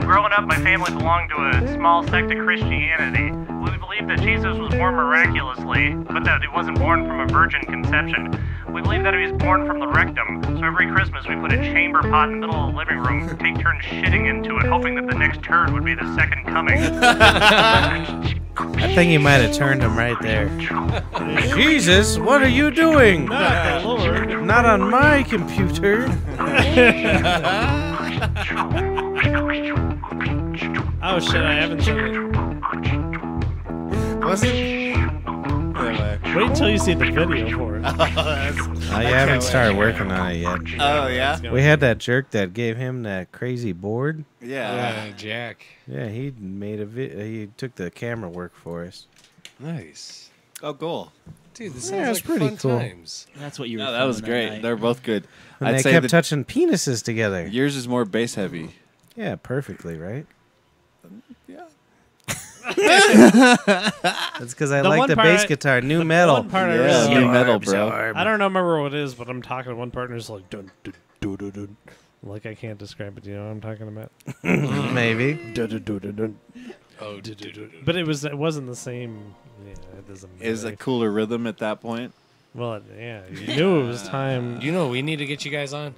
Growing up, my family belonged to a small sect of Christianity. We believed that Jesus was born miraculously, but that he wasn't born from a virgin conception. We believed that he was born from the rectum, so every Christmas we put a chamber pot in the middle of the living room, take turns shitting into it, hoping that the next turd would be the second coming. I think you might have turned him right there. Jesus, what are you doing? Not on my computer. Oh shit, I haven't seen it. What's it? Wait until you see the video for it. I haven't started working on it yet. Oh, yeah? We had that jerk that gave him that crazy board. Yeah. Jack. Yeah, he made he took the camera work for us. Nice. Oh, cool. Dude, this Yeah, sounds it's like pretty fun cool. times. That's what you were No, that was filming great. night. They're both good. And I'd they say kept that touching penises together. yours is more bass heavy. Yeah, perfectly, right? Yeah. That's because I The like one the part bass I- guitar. New metal. One part I Yeah, really new metal, bro. I don't remember what it is, but I'm talking to one partner who's like dun dun dun dun dun. Like I can't describe it. Do you know what I'm talking about? Maybe. Dun dun dun dun dun. Oh, But it wasn't the same. Yeah, it doesn't. Is matter. a cooler rhythm at that point. Well, yeah, you knew it was time. you know what we need to get you guys on?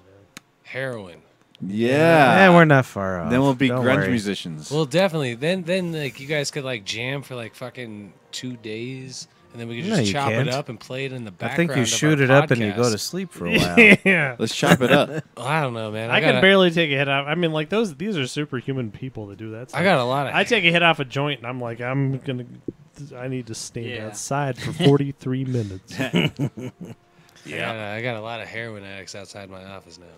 Heroin. Yeah. we're not far off. Then we'll be Don't grunge worry. musicians. Well, definitely. Then like you guys could like jam for like fucking 2 days, and then we could No, just you chop can't. it up and play it in the I background. think you of shoot our it up and you go podcast. to sleep for a while. Yeah, Let's chop it up. Well, I don't know, man. I can barely take a hit off. I mean, like these are superhuman people that do that. Stuff. I got a lot of. I take a hit off a joint and I'm like, I need to stand outside for 43 minutes. I got a lot of heroin addicts outside my office now, man.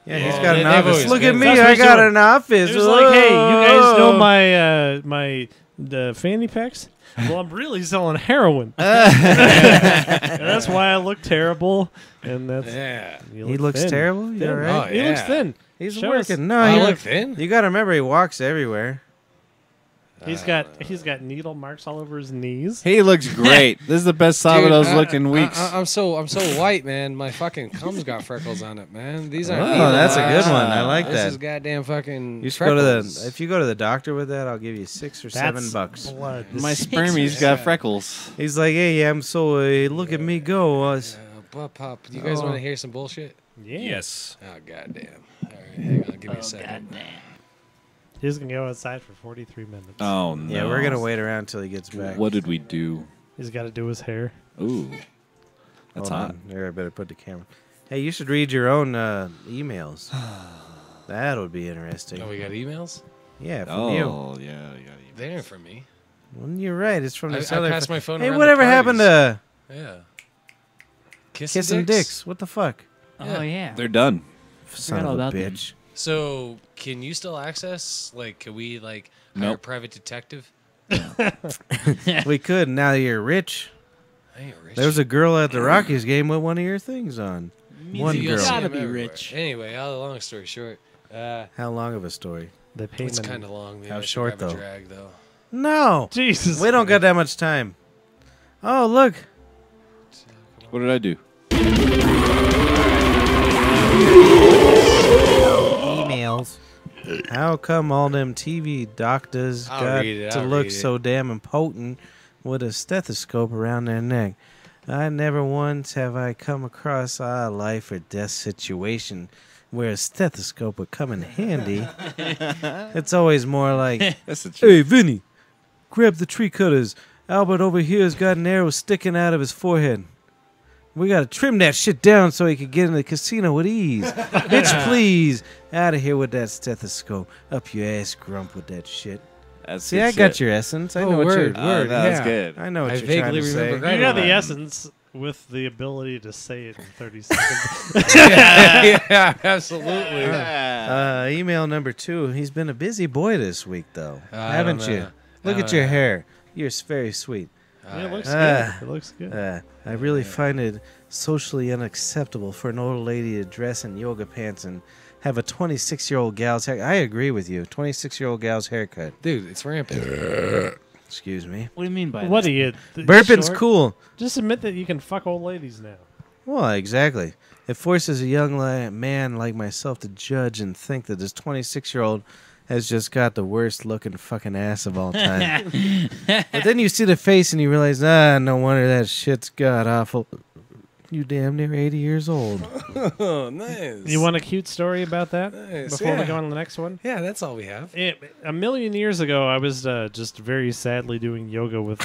Yeah, he's Well, got an they've office. always Look at been. me, That's what I he's got doing. an office. It was like, hey, you guys know Whoa. my the fanny packs? Well, I'm really selling heroin. And that's why I look terrible. And that's Yeah. you He look looks thin. terrible. You Thin. all right? Oh, He looks yeah. thin. He's Show working. us. No, I you, look thin. you got to remember he walks everywhere. He's got needle marks all over his knees. He looks great. This is the best Salvador's looked in weeks. I'm so white, man. My fucking cum's got freckles on it, man. These aren't. Oh, needle that's a marks. good one. I like This that. is goddamn fucking. You should go to freckles. if you go to the doctor with that, I'll give you $6 or That's $7. blood. My spermie's got freckles. He's like, hey, I'm so look at me go. Butt pop. You guys Oh. want to hear some bullshit? Yeah. Yes. Oh goddamn! All right, hang on. Give me a second. He's going to go outside for 43 minutes. Oh no. Yeah, we're gonna wait around till he gets back. What did we do? He's got to do his hair. Ooh, that's Hold hot. on. Here, I better put the camera. Hey, you should read your own emails. That would be interesting. Oh, we got emails. Yeah, from you. Oh yeah, yeah. They ain't from me. Well, you're right. It's from I this other. passed my phone Hey, around whatever the happened to Yeah. kissing dicks? What the fuck? Oh yeah. They're done. Son all of a about them. bitch. So, can you still access? Like, can we hire a Nope. private detective? We could. Now you're rich. I ain't rich. There was a girl at the Rockies game with one of your things on. One You'll girl. see Gotta him be everywhere. rich. Anyway, long story short, How long of a story? They pay it's him. kind of long. Maybe How I should short, grab a though? drag, though. No. Jesus. We don't got that much time. Oh, look. What did I do? Emails. How come all them TV doctors I'll got read it, to I'll look read it. so damn impotent with a stethoscope around their neck? I never once have I come across a life or death situation where a stethoscope would come in handy. It's always more like, That's the hey, Vinny, grab the tree cutters. Albert over here has got an arrow sticking out of his forehead. We gotta trim that shit down so he can get in the casino with ease. Bitch, please. Out of here with that stethoscope. Up your ass, grump with that shit. That's See, good I got shit. your essence. I Oh, know what word. you're. Oh, that's yeah. good. I know what I you're trying vaguely to remember say. You got Right the on. essence with the ability to say it in 30 seconds. Yeah, absolutely. Email number 2. He's been a busy boy this week, though. I Haven't don't you? know. Look I at don't your know. hair. You're very sweet. Yeah, it looks Ah. good. It looks good. I really find it socially unacceptable for an old lady to dress in yoga pants and have a 26-year-old gal's hair. I agree with you. 26-year-old gal's haircut. Dude, it's rampant. Excuse me. What do you mean by What that? are you? Burping's short? cool. Just admit that you can fuck old ladies now. Well, exactly. It forces a young man like myself to judge and think that this 26-year-old has just got the worst looking fucking ass of all time. But then you see the face and you realize, no wonder that shit's god awful. You damn near 80 years old. Oh, nice. You want a cute story about that Nice, before we yeah. go on to the next one? Yeah, that's all we have. A million years ago, I was just very sadly doing yoga with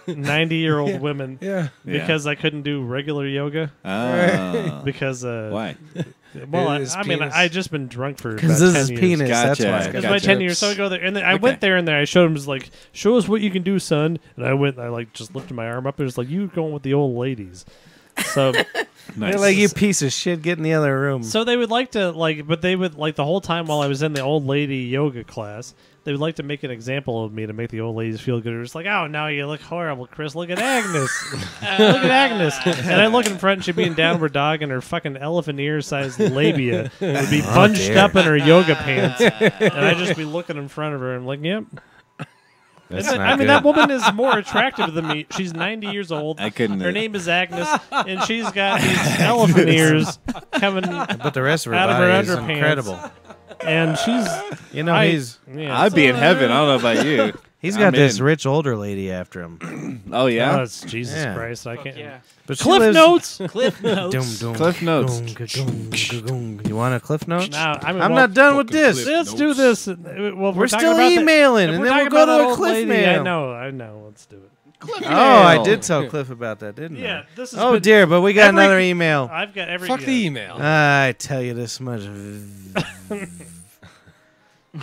90-year-old women Yeah. because I couldn't do regular yoga Oh. because Why? well, His I mean, penis. I just been drunk for about Because 10 this is years. penis, that's Gotcha. why. Because Gotcha. my 10 years, so I go there, and then I Okay. went there, and then I showed him, just like, show us what you can do, son. And I went, I like just lifted my arm up, and it was like, you going with the old ladies. So, Nice. They're like, you piece of shit, get in the other room. so they would like to but they would like the whole time while I was in the old lady yoga class, they would like to make an example of me to make the old ladies feel good. It's like, oh, now you look horrible, Chris. Look at Agnes. Look at Agnes. And I look in front, and she'd be in downward dog, and her fucking elephant ear-sized labia would be bunched dear. up in her yoga pants, and I'd just be looking in front of her and like, yep. That's And not I mean, good. that woman is more attractive than me. She's 90 years old. I couldn't. Her name is Agnes, and she's got these elephant ears coming, But the rest of her out of her body is underpants. incredible. and she's. You know, Yeah, I'd be in heaven. I don't know about you. he's I'm got this in. rich older lady after him. Oh Oh, yeah. it's Jesus Yeah. Christ! I can't. Yeah. But she Cliff lives- notes. Cliff notes. Dum, dum, Cliff notes. dum, ga-gung, ga-gung. You want a cliff note? Now, I mean, I'm well, not done with this. Let's do this. Well, We're talking still about emailing, if and we're then we'll talking go about to that a old cliff lady, mail. I know. Let's do it. Oh, I did tell Cliff about that, didn't I? Yeah, this is. Oh dear, but we got every- another email. I've got every. Fuck the email. I tell you this much.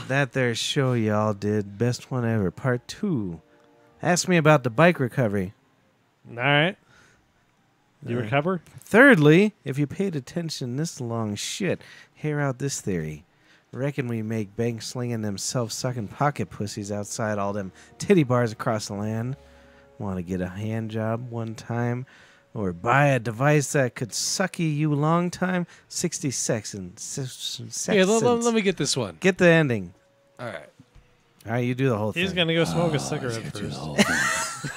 That there show y'all did, best one ever, part 2. Ask me about the bike recovery. All right. You recover? Thirdly, if you paid attention this long, shit, hear out this theory. Reckon we make bank slinging them self-sucking pocket pussies outside all them titty bars across the land. Want to get a hand job one time? Or buy a device that could sucky you long time? 60 seconds. Here, let me get this one. Get the ending. All right. All right, you do the whole thing. He's going to go smoke a cigarette first.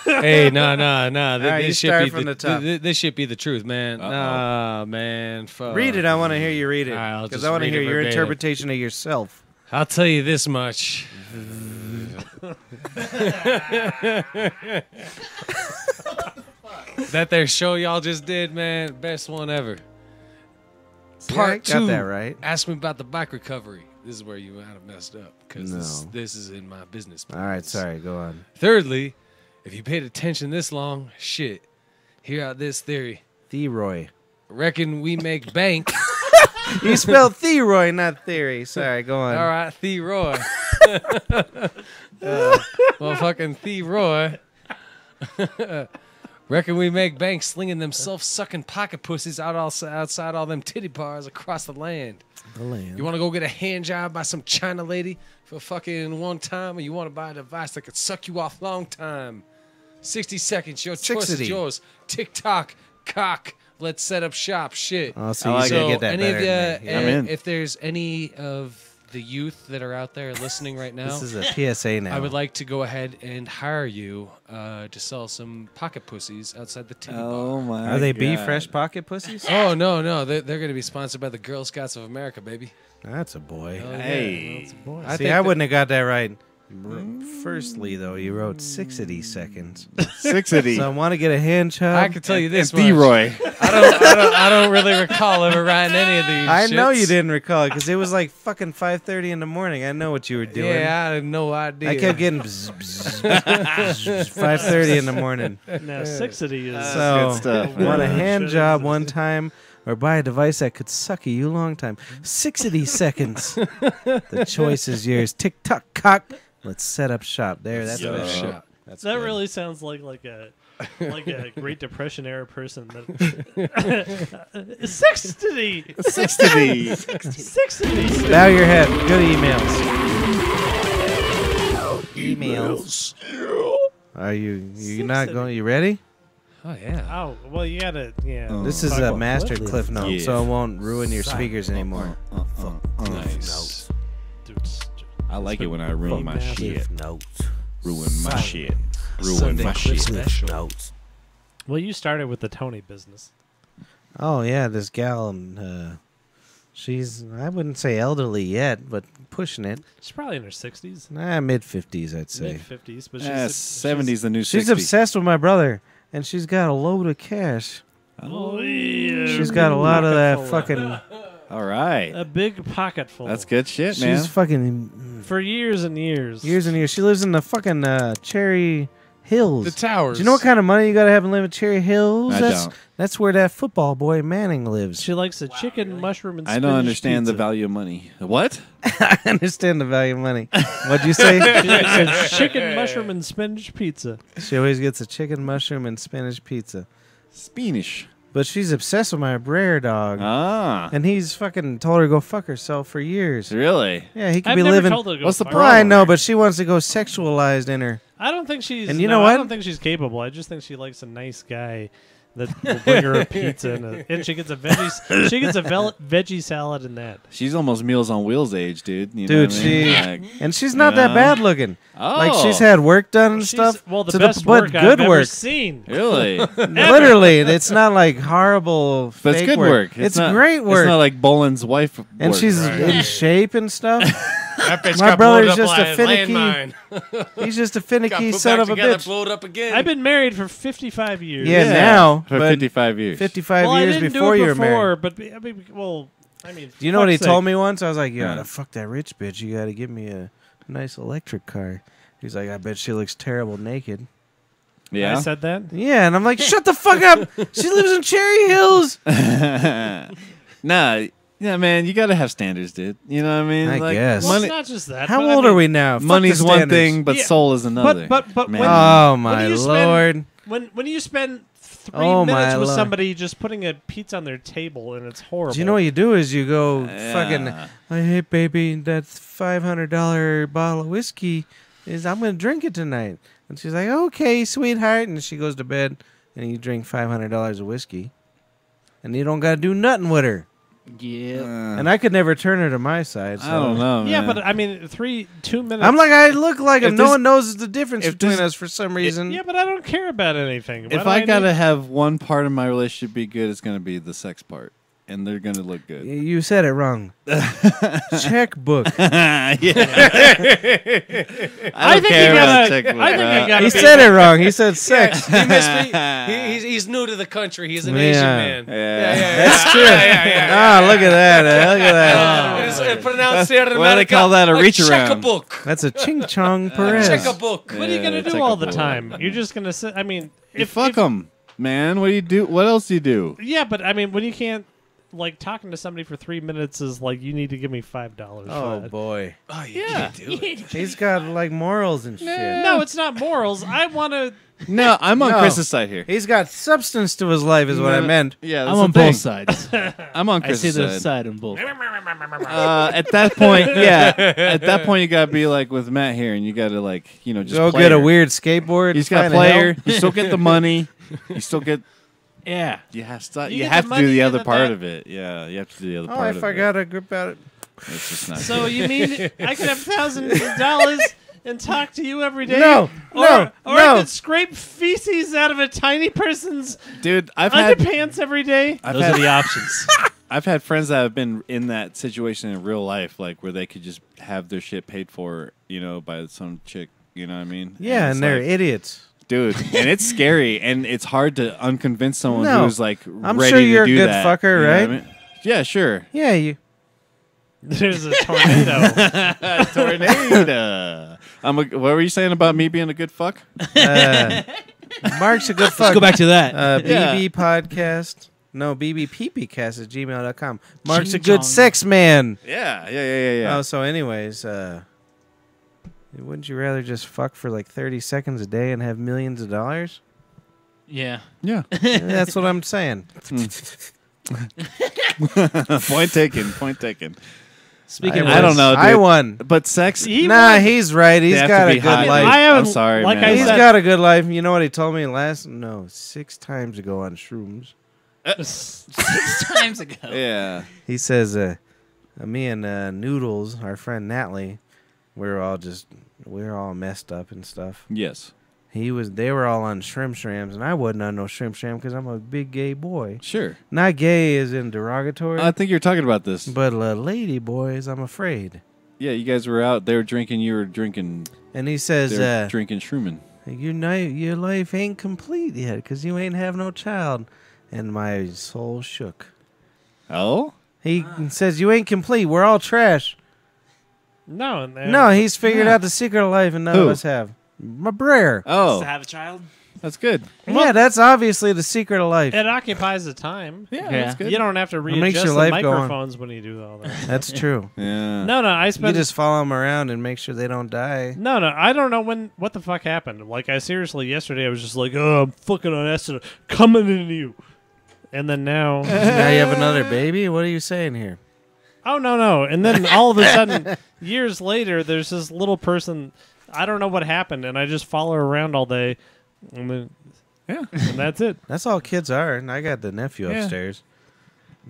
Hey, no. right, you start from the top. This should be the truth, man. Nah, man. Fuck. Read it. I want to hear you read it. All right, I'll Because just I want to read hear it your verbatim. interpretation of yourself. I'll tell you this much. That there show y'all just did, man, best one ever. See, Part I got 2. that right. Ask me about the bike recovery. This is where you might have messed up because No. this is in my business. All right, plans. sorry. Go on. Thirdly, if you paid attention this long, shit, hear out this theory. Theroy. Reckon we make bank. You spelled Theroy, not theory. Sorry, go on. All right, Theroy. Well, fucking Theroy. Reckon we make bank slinging them self-sucking pocket pussies outside all them titty bars across the land. The land. You want to go get a hand job by some China lady for fucking one time, or you want to buy a device that could suck you off long time? 60 seconds. Your choice is 60. yours. TikTok, cock. Let's set up shop. Shit. Oh, so I you like gotta So get that any better of you, than me. I'm in. if there's any of the youth that are out there listening right now, This is a PSA now. I would like to go ahead and hire you to sell some pocket pussies outside the titty bar. Oh my! Are they God. B fresh pocket pussies? Oh, no. They're going to be sponsored by the Girl Scouts of America, baby. That's a boy. Hell yeah. Hey. I See, think I wouldn't have got that right. Firstly, though, you wrote 60 seconds. 60. So I want to get a hand job. I can tell you this much. Theroy. I don't really recall ever writing any of these. I know shits. you didn't recall it because it was like fucking 5:30 in the morning. I know what you were doing. Yeah, I had no idea. I kept getting 5:30 in the morning. Now, 60 is... So, good stuff, want a man. hand job one time or buy a device that could suck you long time? 60 seconds. The choice is yours. Tick-tock, cock. Let's set up shop. There, that's Set up what I shop. That's That good. really sounds like a Great Depression era person. That 60, 60. 60. Bow your head. Good emails. Are you not going? You ready? Oh, yeah. Oh well, you gotta This is Talk a about master cliff note, Yeah. so it won't ruin your speakers anymore. Nice. I like it when I ruin my shit. Notes. Ruin my shit. Ruin Sunday my clip shit. special. Notes. Well, you started with the Tony business. Oh yeah, this gal. She's I wouldn't say elderly yet, but pushing it. She's probably in her 60s, Mid 50s, I'd say. mid 50s, but Yeah, she's 70's the new She's 60. obsessed with my brother, and she's got a load of cash. Oh, yeah. She's got a lot of that Pocket full fucking. All right. a big pocket full. That's good shit, man. She's fucking For years and years. years and years. She lives in the fucking Cherry Hills. The towers. Do you know what kind of money you gotta have in live in Cherry Hills? I don't. That's where that football boy Manning lives. She likes a chicken, mushroom, and I spinach don't understand the pizza. value of money. What? I understand the value of money. What'd you say? She likes a chicken, mushroom, and spinach pizza. She always gets a chicken, mushroom, and spinach pizza. Spanish. But she's obsessed with my Brer dog. Ah. And he's fucking told her to go fuck herself for years. Really? Yeah, he could I've be never living. told her to go What's the fuck Well, herself. I know, but she wants to go sexualized in her. I don't think she's. And you no, know what? I don't think she's capable. I just think she likes a nice guy that will bring her a pizza and she gets a veggie. She gets a veggie salad and that. She's almost Meals on Wheels age, dude. You know Dude, what I mean? she Like, and she's not that know? bad looking. oh. Like she's had work done and She's- stuff. Well, the to best but work good I've ever work. seen. Really? Literally, it's not like horrible. But it's fake good work. It's not, great work. It's not like Boland's wife. And work, she's right? in shape and stuff. That bitch My got brother's blown up just a like finicky- landmine. He's just a Got finicky put son back of a together, bitch. blowed up again. I've been married for 55 years. Yeah, now, for but 55 years. 55 well, years I didn't before do you it were married. before, but I mean, well, I mean, Do you know what he fuck's told sake. me once? I was like, "You Yeah. gotta fuck that rich bitch. You gotta give me a nice electric car." He's like, "I bet she looks terrible naked." Yeah. I said that. Yeah, and I'm like, "Shut the fuck up! She lives in Cherry Hills." Nah, yeah, man, you gotta have standards, dude. You know what I mean? I guess. Well, Money, it's not just that. How but I old mean, are we now? Fuck money's the one standards. thing, but Yeah, soul is another. but man. when- Oh my you spend- lord! when you spend 3 Oh, my minutes with Lord. somebody just putting a pizza on their table and it's horrible. Do you know what you do is you go Yeah. fucking, hey, baby, that $500 bottle of whiskey is, I'm going to drink it tonight. And she's like, okay, sweetheart. And she goes to bed and you drink $500 of whiskey. And you don't got to do nothing with her. Yeah. And I could never turn her to my side. So. I don't know, Yeah, man. but I mean, 2 minutes. I'm like, I look like him. If No this- one knows the difference if between this- us for some reason. Yeah, but I don't care about anything. Why if do I need- gotta have one part of my relationship be good, it's gonna be the sex part, and they're gonna look good. You said it wrong. Checkbook. Yeah. I think care you about gotta. checkbook. I think I gotta. He be- said it wrong. He said sex. He missed me. He's new to the country. He's an Asian Yeah. man. Yeah. That's true. Ah, look at that. Look at that. It's pronounced here in Why do they America call that a reach around? checkbook. That's a ching chong Perez. Checkbook. What are you gonna do all the time? You're just gonna sit. I mean, You fuck them, man. What do you do? What else do you do? Yeah, but I mean, when you can't, like, talking to somebody for 3 minutes is like, you need to give me $5. Oh for that. boy. Oh, you can't do it. He's got like morals and shit. No, it's not morals. I want to. No, I'm on No. Chris's side here. He's got substance to his life, is what I meant. Yeah, I'm that's on the thing. both sides. I'm on I see Chris's the side. side on both. At that point, yeah. At that point, you gotta be like with Matt here, and you gotta like, just Go play get a her. weird skateboard. He's got find a player. help. You still get the money. You still get. Yeah. You have You you get have the to do money the and other the part that- of it. Yeah, you have to do the other Oh, part I of it. forgot a grip about it. It's just not. So good. you mean I could have $1,000 and talk to you every day? No, or, no, or no. I could scrape feces out of a tiny person's Dude, I've had underpants every day. Those are the options. I've had friends that have been in that situation in real life, like where they could just have their shit paid for, by some chick. You know what I mean? Yeah, it's and they're like, idiots. dude, and it's scary, and it's hard to unconvince someone No. who's like I'm ready sure to you're a do good that, fucker, you know what I right? mean? Yeah, sure. Yeah, you. There's a tornado. Tornado. What were you saying about me being a good fuck? Mark's a good Let's fuck. go back to that. Yeah. BB podcast. No, BBPPcast at gmail.com. Mark's a Ching good chong. sex man. Yeah. Oh, so anyways, wouldn't you rather just fuck for like 30 seconds a day and have millions of dollars? Yeah. Yeah. That's what I'm saying. Point taken. Speaking I of don't know, dude. I won. But sex. Nah, he's right. He's have got to a be good hot. life. I I'm haven't- sorry, like man. I He's said- got a good life. You know what he told me 6 times ago on shrooms? 6 times ago. Yeah. He says, me and Noodles, our friend Natalie, we were all messed up and stuff. Yes. They were all on shrimp-shrams, and I wasn't on no shrimp-shram because I'm a big gay boy. Sure. Not gay as in derogatory, I think you're talking about this. but lady boys, I'm afraid. Yeah, you guys were out. They were drinking. You were drinking. And he They says, were drinking Truman. your life ain't complete yet because you ain't have no child. And my soul shook. Oh. He says, you ain't complete. We're all trash. No, No, he's figured out the secret of life, and none Who? of us have. My Brer. Oh, To have a child? that's good. Yeah, that's obviously the secret of life. It occupies the time. Yeah, Yeah. that's good. You don't have to makes readjust your the life go on. microphones when you do all that. That's true. Yeah. No, I You spent. just follow them around and make sure they don't die. No, I don't know what the fuck happened. Like, I seriously, yesterday I was just like, oh, I'm fucking on acid, coming into you. And then now, Now you have another baby? What are you saying here? oh, no. And then all of a sudden, years later, there's this little person, I don't know what happened, and I just follow her around all day. And then, Yeah. and that's it. That's all kids are. And I got the nephew Yeah. upstairs.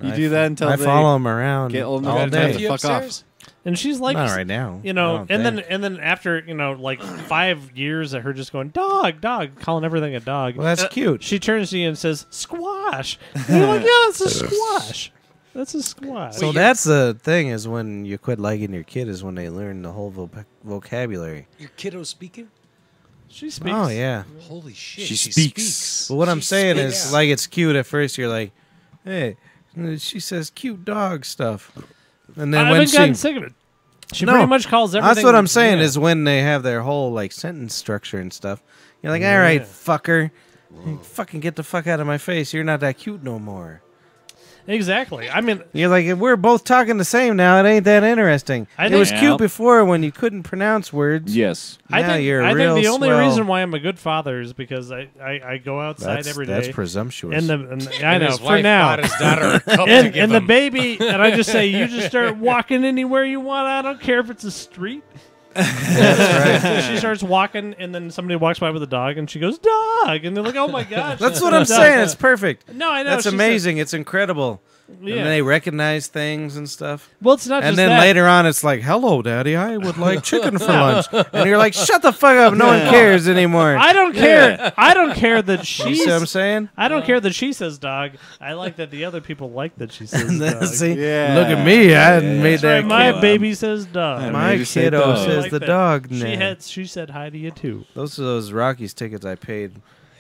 You do that until I they follow him around get old all enough to have day. to fuck off. And she's like, Not right now. you I know, don't and think. then after, like 5 years of her just going, dog, calling everything a dog. Well, that's cute. She turns to you and says, squash. And you're like, yeah, it's a squash. That's a squash. So that's the thing is when you quit liking your kid is when they learn the whole vocabulary. Your kiddo speaking? she speaks. Oh, yeah. Holy shit. She She speaks. speaks. But what I'm She saying speaks. is, like, it's cute at first. You're like, hey, she says cute dog stuff. And then I when haven't gotten she... sick of it. She No, pretty much calls everything. That's what I'm saying yeah. is when they have their whole, like, sentence structure and stuff. You're like, all right, Yeah. fucker. You fucking get the fuck out of my face. You're not that cute no more. Exactly. I mean, You're like, we're both talking the same now. It ain't that interesting. I It was think- cute Yep. before when you couldn't pronounce words. Yes. I Now think you're a I real think the only swell. reason why I'm a good father is because I go outside every day. That's presumptuous. and I And know his for wife now. bought his daughter a cup to And, give and the him. baby, and I just say, you just start walking anywhere you want. I don't care if it's a street. That's right. She starts walking, and then somebody walks by with a dog, and she goes, "Dog!" And they're like, "Oh my god!" That's what I'm saying. It's perfect. No, I know. That's she said- amazing. It's incredible. yeah. And they recognize things and stuff. Well, it's not And just then that. later on, it's like, "Hello, Daddy. I would like chicken for lunch." And you're like, "Shut the fuck up. No one cares anymore." I don't care. I don't care that You she's. see what I'm saying? I don't care that she says dog. I like that the other people like that she says dog. See, Yeah. look at me. I hadn't made That's right, that. my kid. baby says dog. My Maybe say kiddo dog. I says like the that. dog name. She said hi to you too. Those are those Rockies tickets I paid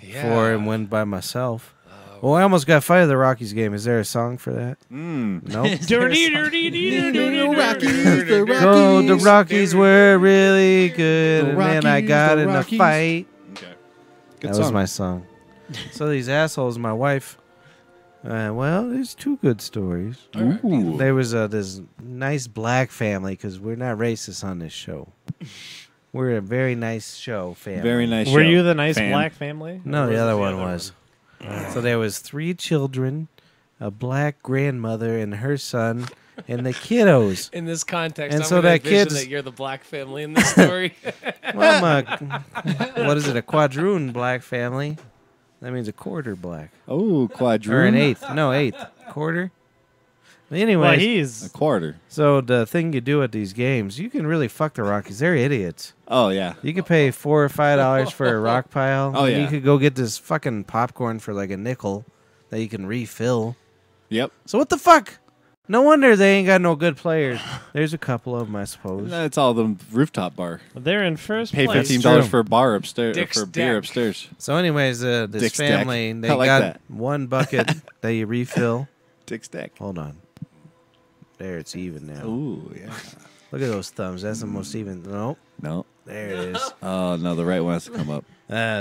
Yeah. for and went by myself. Well, I almost got fired at the Rockies game. Is there a song for that? Mm. Nope. Dirty, dirty, dirty, dirty, dirty. Oh, the Rockies were really good, The and then I Rockies, got the in Rockies. a fight. Okay. That was my song. So these assholes, my wife. Well, there's two good stories. Ooh. There was this nice black family because we're not racist on this show. We're a very nice show family. Very nice Were show. you the nice Fam. black family? No, Or the was other it one was. So there was 3 children, a black grandmother and her son, and the kiddos. In this context, And I'm so gonna that envision kid's- that you're the black family in this story. Well, what is it? A quadroon black family. That means a quarter black. Oh, Or quadroon. an eighth. No, eighth. Quarter? Well, Anyways, A he's quarter. so the thing you do at these games, you can really fuck the Rockies. They're idiots. Oh, yeah. You could pay $4 or $5 for a rock pile. Oh, and yeah. You could go get this fucking popcorn for like a nickel that you can refill. Yep. So what the fuck? No wonder they ain't got no good players. There's a couple of them, I suppose. That's all the rooftop bar. they're in first Pay place. $15 true. for a bar upstairs, Dick's for beer deck. upstairs. So anyways, this Dick's deck. family, they I like got that. one bucket that you refill. Dick's deck. Hold on. There, it's even now. Ooh, yeah. Look at those thumbs. That's the most even. Nope. No. There it is. Oh, no, the right one has to come up.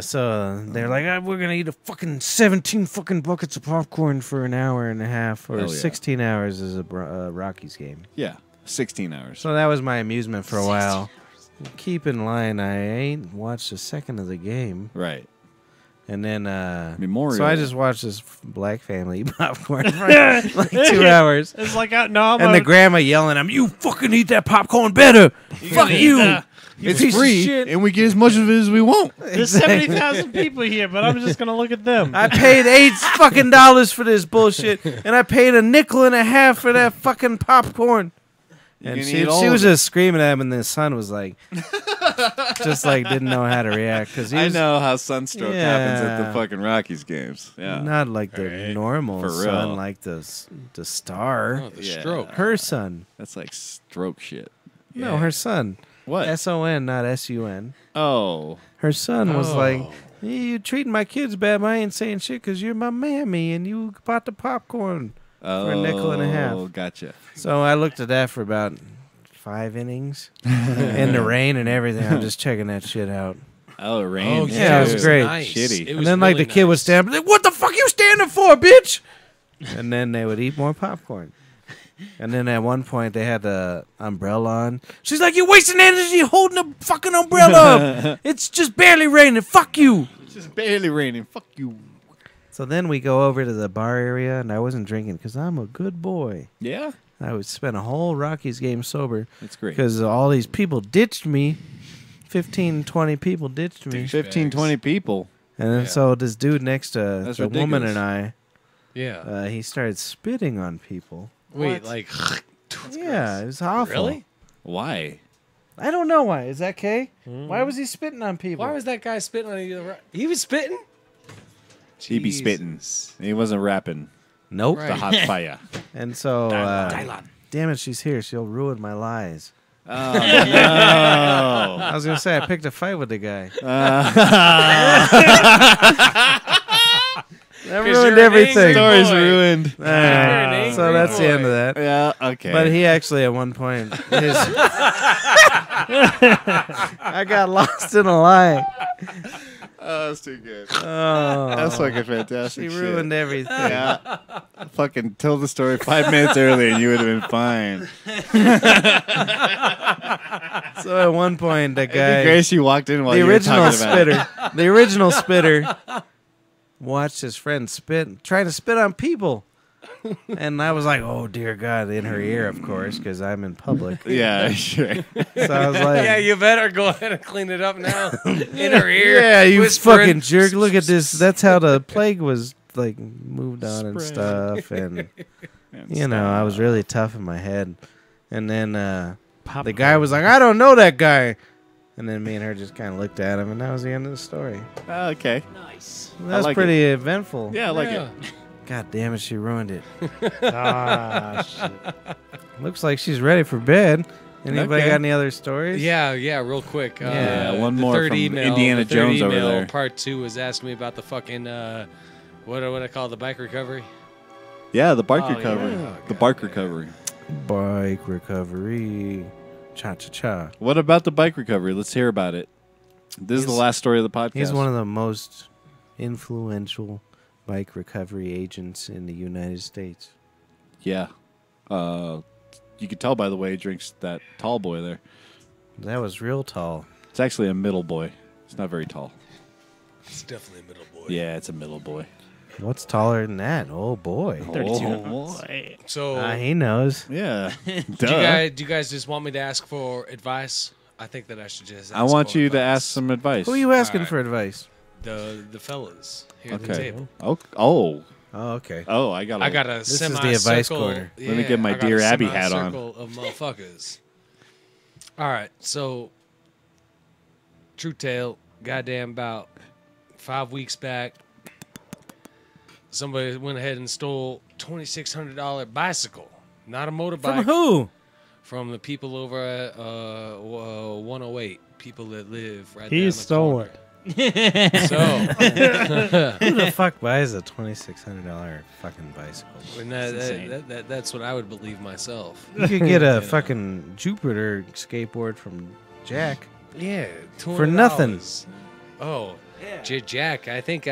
So they're like, we're going to eat a fucking 17 fucking buckets of popcorn for an hour and a half, or Hell yeah. 16 hours is a Rockies game. Yeah. 16 hours. So that was my amusement for a while. Keep in line, I ain't watched a second of the game. Right. And then, Memorial. so I just watched this black family eat popcorn for like 2 hours. It's like, no, I'm And the grandma yelling at him, "You fucking eat that popcorn better! Fuck you! You It's piece of free, shit." and we get as much of it as we want. there's 70,000 people here, but I'm just gonna look at them. I paid $8 fucking dollars for this bullshit, and I paid a nickel and a half for that fucking popcorn. And can she eat all was of it. just screaming at him, and the son was like, just like didn't know how to react because he I was know how sunstroke happens at the Yeah. fucking Rockies games. Yeah. not like the Alright. normal For son, real. like the star. Oh, the Yeah. stroke. Her son, That's like stroke shit. no, her son. What? SON, not SUN. Oh. Her son was like, Oh. "Hey, you treating my kids bad, but I ain't saying shit because you're my mammy and you bought the popcorn." Oh, a nickel and a half. Gotcha. So I looked at that for about 5 innings in the rain and everything. I'm just checking that shit out. Oh, it rained. Oh, Yeah, it was was great. Nice. Shitty. It And was then like really the kid would nice. stand up, like, "What the fuck you standing for, bitch?" And then they would eat more popcorn. And then at one point they had the umbrella on. She's like, "You're wasting energy holding the fucking umbrella up. It's just barely raining. Fuck you." It's just barely raining. Fuck you. So then we go over to the bar area, and I wasn't drinking because I'm a good boy. Yeah. I would spend a whole Rockies game sober That's great. because all these people ditched me. 15, 20 people ditched me. 15, 20 people. And then Yeah. so this dude next to That's the woman ridiculous. and I, Yeah. he started spitting on people. Wait, like. Yeah, it was awful. Really? Why? I don't know why. Is that Kay? Why was he spitting on people? Why was that guy spitting on you? He was spitting? He be spitting. Jesus. He wasn't rapping. Nope. Right. The hot fire. And so, damn it, she's here. She'll ruin my lies. Oh, no. I was gonna say I picked a fight with the guy. That you're ruined an everything. angry Story's boy. ruined. All right, angry so that's the end boy. of that. Yeah, okay. But he actually, at one point, I got lost in a lie. Oh, that's too good. Oh, That's fucking fantastic. she shit. ruined everything. Yeah. fucking told the story 5 minutes earlier, and you would have been fine. So at one point, the guy, Grace, you walked in while the you were original talking about it. spitter, the original spitter, watched his friend spit, trying to spit on people. And I was like, oh, dear God, in her ear, of course, because I'm in public. Yeah, sure. So I was like, Yeah, you better go ahead and clean it up now. In her ear. yeah, you whispering. fucking jerk. Look at this. That's how the plague was, like, moved on and Spread. stuff. And, you know, I was really tough in my head. And then the guy was like, I don't know that guy. And then me and her just kind of looked at him, and that was the end of the story. Okay. Nice. That was like pretty eventful. Yeah, I like Yeah. it. God damn it, she ruined it. Ah, shit. Looks like she's ready for bed. Anybody Okay. got any other stories? Yeah, real quick. Yeah, one the more third from email, Indiana the third Jones over email, there. Part 2 was asking me about the fucking what I call the bike recovery. Yeah, the bike Oh, recovery. yeah. The bike recovery. Bike recovery. Cha-cha-cha. What about the bike recovery? Let's hear about it. This is the He's- last story of the podcast. He's one of the most influential bike recovery agents in the United States. Yeah. You could tell by the way he drinks that tall boy there. That was real tall. It's actually a middle boy. It's not very tall. It's definitely a middle boy. Yeah, it's a middle boy. What's taller than that? Oh, boy. 32 Oh, boy. So He knows. Yeah. do you guys just want me to ask for advice? I think that I should just. I ask want for you to advice. ask some advice. Who are you asking Alright. for advice? the fellas here at the Okay. table. Oh, Oh, okay. I got. I got a is the semi advice circle. corner. Let me get my I got Dear a Abby hat on. semicircle of motherfuckers. All right, so true tale. Goddamn, about 5 weeks back, somebody went ahead and stole $2,600 bicycle, not a motorbike. From who? From the people over at 108. People that live right He there. stole on the corner. So, Who the fuck buys a $2,600 fucking bicycle? and insane. that's what I would believe myself. You could get a fucking Jupiter skateboard from Jack. Yeah, $200. For nothing. Oh, Jack. I think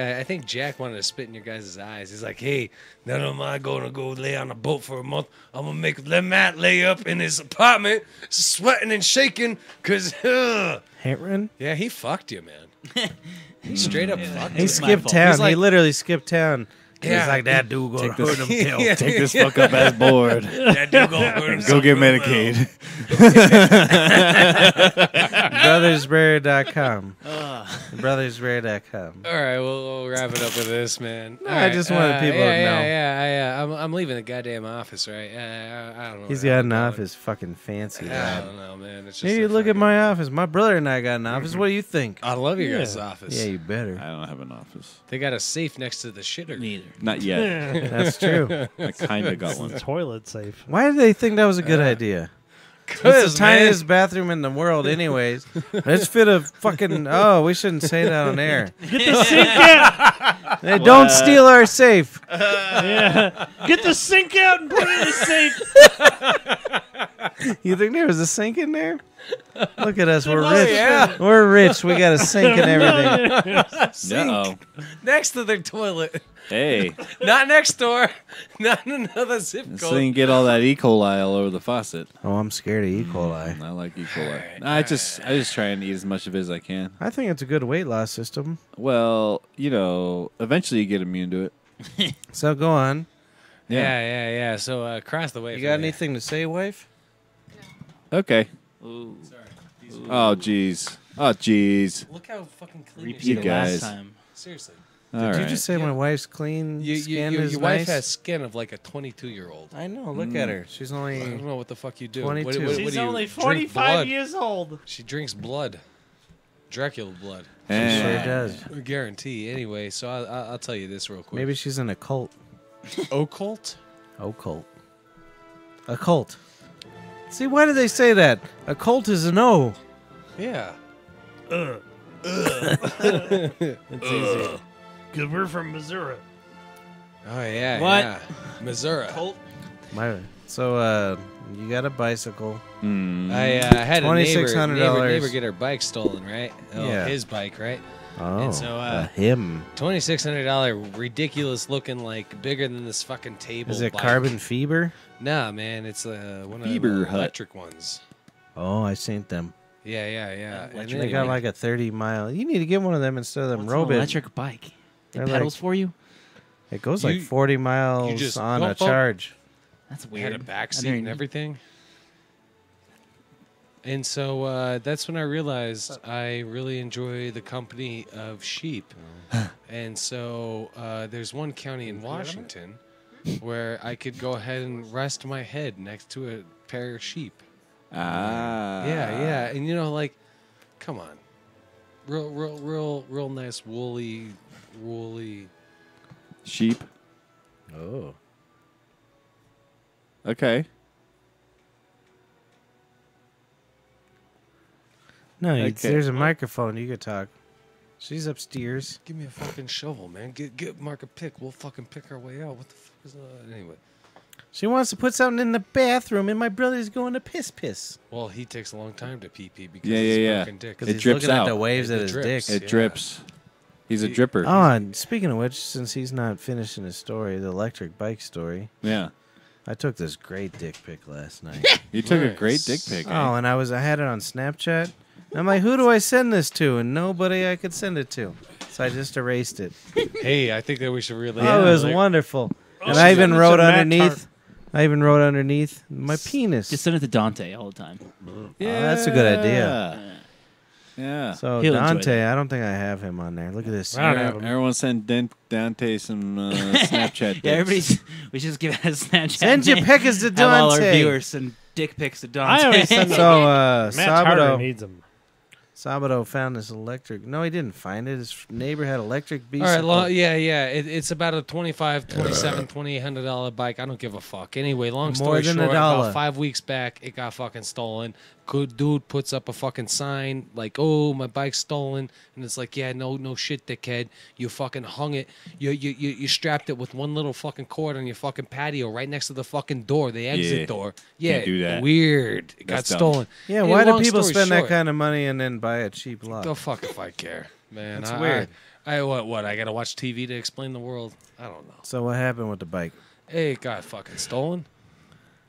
Jack wanted to spit in your guys' eyes. He's like, hey, none of them gonna go lay on a boat for a month. I'm gonna make Matt lay up in his apartment, sweating and shaking, cause Henron? yeah, he fucked you, man. He straight up fucked He you. skipped fault. town. He's like- he literally skipped town. Yeah. He's like, that dude gonna hurt him tail. Yeah. Take this fuck up as board. That dude gonna hurt himself Go get real well. Medicaid. Brothersbear.com. Brothersbear.com. All right, we'll wrap it up with this, man. No, All I right, just wanted people to know. Yeah. I'm leaving the goddamn office, right? I don't know. He's where got I'm an going. office fucking fancy. I lad. don't know, man. It's just Hey, a look at fucking- my office. My brother and I got an office. What do you think? I love your guys' Yeah. office. Yeah, you better. I don't have an office. They got a safe next to the shitter. Neither. Not yet. That's true. I kind of got It's one. the toilet safe. Why did they think that was a good idea? It's Cause, the tiniest bathroom in the world, anyways. Let's fit a fucking. Oh, we shouldn't say that on air. Get the sink out! Hey, don't steal our safe. Yeah. Get the sink out and put it in the safe. You think there was a sink in there? Look at us. We're Oh, rich. yeah. We're rich. We got a sink and everything. Uh-oh. next to their toilet. Hey, Not next door. Not in another zip so you code. can get all that E. coli all over the faucet. Oh, I'm scared of E. coli. I like E. coli. I just try and eat as much of it as I can. I think it's a good weight loss system. Well, eventually you get immune to it. So go on. Yeah. So across the way. You from got there. anything to say, wife? Okay. Ooh. Oh, jeez. Oh, jeez. Look how fucking clean Repeat your it shit guys. is. last time. Seriously. All Did right. you just say my wife's clean skin is your nice? wife has skin of like a 22-year-old. I know. Look at her. She's I only. don't know what the fuck you do. 22. What She's do you only drink 45 blood? years old. She drinks blood. Dracula blood. She sure Eh. does. I guarantee. Anyway, so I'll tell you this real quick. Maybe she's in a cult. occult. Occult. A cult. See, why do they say that? A cult is an O. Yeah. It's easy. Because we're from Missouri. Oh yeah. What? Yeah. Missouri. So, you got a bicycle. Mm. I had a neighbor $2,600. neighbor get her bike stolen, right? Oh, Yeah. his bike, right? Oh, And so, him. $2,600 ridiculous looking, like bigger than this fucking table. Is it bike. carbon fiber? Nah, man, it's one of Fiber the Hut. electric ones. Oh, I seen them. Yeah. And They got like a 30-mile. You need to get one of them instead of them What's an robot. electric bike? It They're pedals like- for you? It goes You- like 40 miles just on bump a up. charge. That's we weird. had a back I seat never and knew. everything. And so that's when I realized I really enjoy the company of sheep. And so there's one county in Washington where I could go ahead and rest my head next to a pair of sheep. Yeah. And you know, like, come on. Real nice woolly Sheep. Oh. Okay. No, Okay. there's a microphone. You could talk. She's upstairs. Give me a fucking shovel, man. Get Mark a pick. We'll fucking pick our way out. What the fuck is that? Anyway. She wants to put something in the bathroom, and my brother's going to piss. Well, he takes a long time to pee because Yeah, he's yeah, yeah. fucking dick. Because It he's drips looking at out. the waves It at his drips. dick. It drips. He's a dripper. Oh, and speaking of which, since he's not finishing his story, the electric bike story, Yeah. I took this great dick pic last night. You took a Nice. great dick pic. Oh, and I had it on Snapchat. And I'm like, who do I send this to? And nobody I could send it to. So I just erased it. Hey, I think that we should really. Oh, it was like, wonderful. And she I even sent it wrote to Matt underneath. I even wrote underneath my penis. Just send it to Dante all the time. Yeah, that's a good idea. Yeah. So He'll enjoy Dante, that. I don't think I have him on there. Look at this. I don't have him. Everyone send Dante some Snapchat. Yeah, pics. we should just give it a Snapchat. Send your pickers to Have all our Dante. viewers send dick pics to Dante. I always send them. So Matt Tarter Sabado needs them. found this electric. No, he didn't find it. His neighbor had electric All bicycle. right, yeah. It's about a $2,500, $2,700, $2,800 bike. I don't give a fuck. Anyway, long story More than short, $1. about 5 weeks back, it got fucking stolen. Good dude puts up a fucking sign like, "Oh, my bike's stolen," and it's like, "Yeah, no shit, dickhead. You fucking hung it. You strapped it with one little fucking cord on your fucking patio right next to the fucking door, the exit Yeah. door. Yeah, Can't do that. weird. It got That's dumb. stolen. Yeah, Hey, why do long people story spend that short, kind of money and then buy a cheap lot? The fuck if I care, man. That's I- weird. I what? I gotta watch TV to explain the world. I don't know. So what happened with the bike? Hey, it got fucking stolen.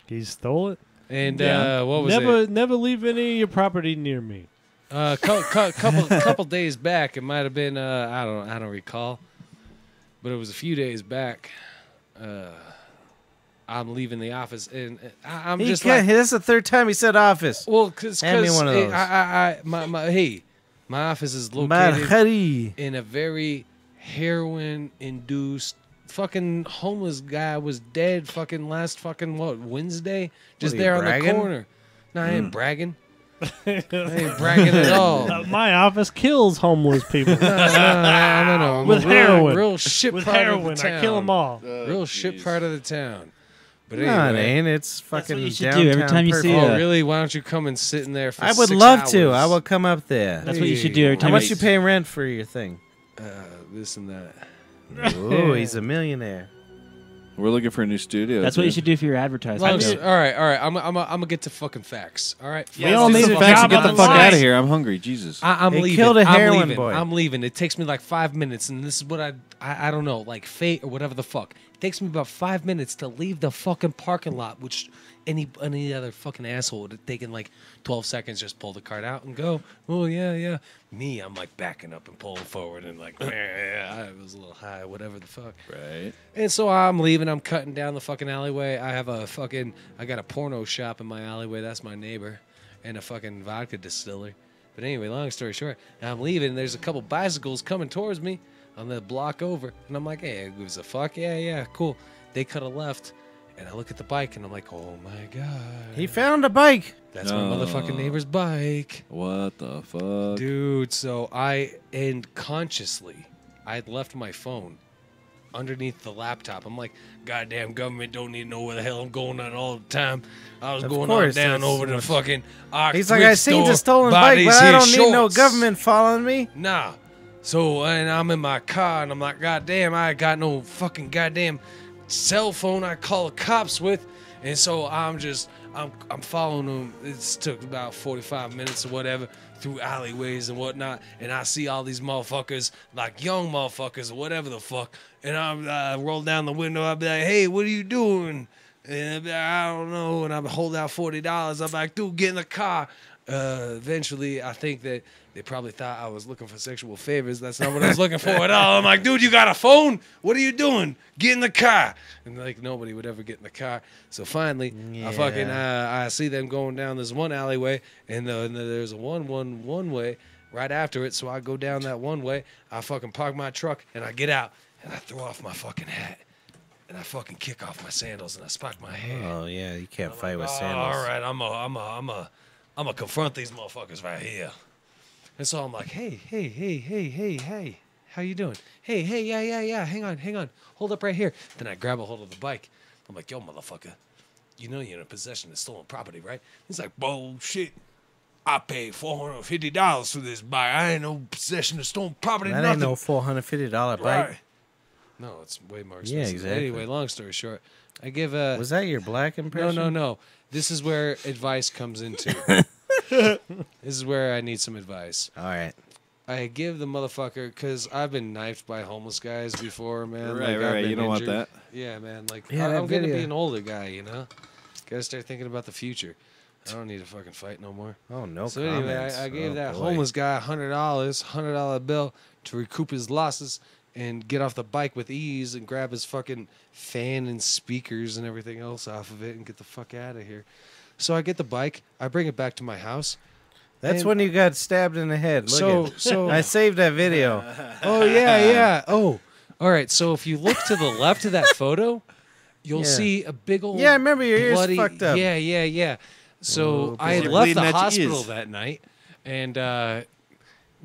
He stole it. And Yeah. what was Never leave any of your property near me. it? Couple days back. It might have been. I don't recall. But it was a few days back. I'm leaving the office, and I'm He just can't. like, That's the third time he said office. well, cause Hand me one of those. my office is Mad located Hari. in a very heroin-induced. Fucking homeless guy was dead. Fucking last fucking Wednesday, just What, are you there on bragging? the corner. No, I ain't bragging. I ain't bragging at all. My office kills homeless people. No. I'm With a real, heroin. real shit With part heroin, of the town. I kill them all. Real shit part of the town. But No, it anyway, ain't. It's fucking what you should downtown. do every time you see perfect. oh a- really? Why don't you come and sit in there for? I would 6 love hours? to. I will come up there. That's what you should do every How time. much you you paying rent for your thing? This and that. Oh, he's a millionaire. We're looking for a new studio. That's what you dude. should do for your advertising. All right. I'm gonna get to fucking facts. All right. We all Get need the a facts job and get the on fuck line. out of here. I'm hungry. Jesus. I'm They leaving. killed a I'm heroin leaving. boy. I'm leaving. It takes me like 5 minutes, and this is what I don't know, like fate or whatever the fuck. It takes me about 5 minutes to leave the fucking parking lot, which any other fucking asshole would have taken like 12 seconds, just pull the cart out and go. Oh yeah. Me, I'm like backing up and pulling forward and like, I was a little high, whatever the fuck. Right. And so I'm leaving. I'm cutting down the fucking alleyway. I got a porno shop in my alleyway. That's my neighbor, and a fucking vodka distillery. But anyway, long story short, I'm leaving. There's a couple bicycles coming towards me on the block over, and I'm like, hey, it was a fuck, yeah, cool. They cut a left, and I look at the bike, and I'm like, oh my god, He found a bike. that's my motherfucking neighbor's bike. What the fuck? Dude, so consciously, I had left my phone underneath the laptop. I'm like, goddamn government don't need to know where the hell I'm going on all the time. I was Of going course, on down that's over to what- fucking Ox He's like, thrift I seen store, the stolen buy bike, these but I here don't need no shorts." government following me. Nah. So, and I'm in my car, and I'm like, goddamn, I got no fucking goddamn cell phone I call the cops with. And so I'm I'm following them. It's took about 45 minutes or whatever through alleyways and whatnot, and I see all these motherfuckers, like young motherfuckers or whatever the fuck, and I roll down the window. I'll be like, hey, what are you doing? And I'll be like, I don't know. And I hold out $40. I'm like, dude, get in the car. Eventually, I think that they probably thought I was looking for sexual favors. That's not what I was looking for at all. I'm like, dude, you got a phone? What are you doing? Get in the car. And like nobody would ever get in the car. So finally, I see them going down this one alleyway, and there's a one way right after it. So I go down that one way. I fucking park my truck, and I get out, and I throw off my fucking hat. And I fucking kick off my sandals, and I spark my hair. Oh yeah, you can't fight with sandals. All right, I'm gonna confront these motherfuckers right here. And so I'm like, hey, how you doing? Hey, yeah, hang on, hold up right here. Then I grab a hold of the bike. I'm like, yo, motherfucker, you know you're in possession of stolen property, right? He's like, bullshit. I paid $450 for this bike. I ain't no possession of stolen property. That ain't no $450 bike. Right. No, it's way more expensive. Yeah, exactly. Anyway, long story short, I give Was that your black impression? No. This is where advice comes into. This is where I need some advice. All right. I give the motherfucker, because I've been knifed by homeless guys before, man. Right. I've been You don't want injured. that. Yeah, man. Like, Yeah, I'm that going to video. be an older guy, you know? Gotta start thinking about the future. I don't need to fucking fight no more. Oh, no So comments. anyway, I gave Oh, that boy. homeless guy $100 bill to recoup his losses and get off the bike with ease and grab his fucking fan and speakers and everything else off of it and get the fuck out of here. So I get the bike, I bring it back to my house. That's and- when you got stabbed in the head. Look So I saved that video. oh yeah. Oh, all right. So if you look to the left of that photo, you'll Yeah. see a big old Yeah, I remember your ears bloody, fucked up. Yeah. So Oh, I had you're left bleeding the at your hospital ears. that night, and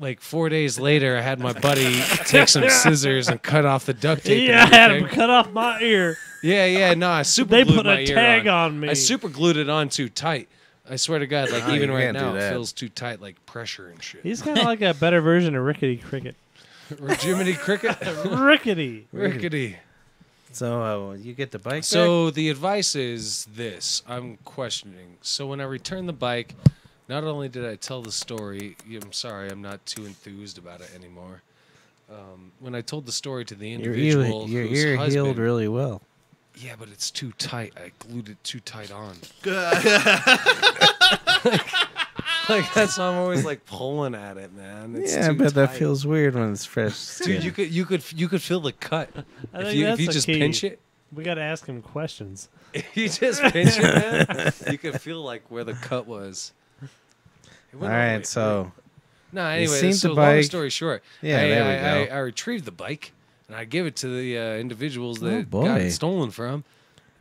like 4 days later, I had my buddy take some scissors and cut off the duct tape. Yeah, I and had him everything. cut off my ear. Yeah. No, I super They glued put my a ear tag on. on me. I super glued it on too tight. I swear to God, like Oh, even you right can't do now, it that. feels too tight, like pressure and shit. He's kind of like a better version of Rickety Cricket. Jiminy Cricket, Rickety. So you get the bike So the advice is this. I'm questioning. So when I returned the bike, not only did I tell the story, I'm sorry, I'm not too enthused about it anymore. When I told the story to the back? Your individual ear whose healed husband, really well. yeah, but it's too tight. I glued it too tight on. Like that's why I'm always like pulling at it, man. It's Yeah, I too bet that tight. feels weird when it's fresh skin. Dude, you could feel the cut I if think you that's the just key. pinch it. We got to ask him questions. If you just pinch it, man, you could feel like where the cut was. It All went all the way right, so through. No, anyway, seen so the long bike. story short, Yeah, there we go. I retrieved the bike and I give it to the individuals Oh, that boy. got it stolen from,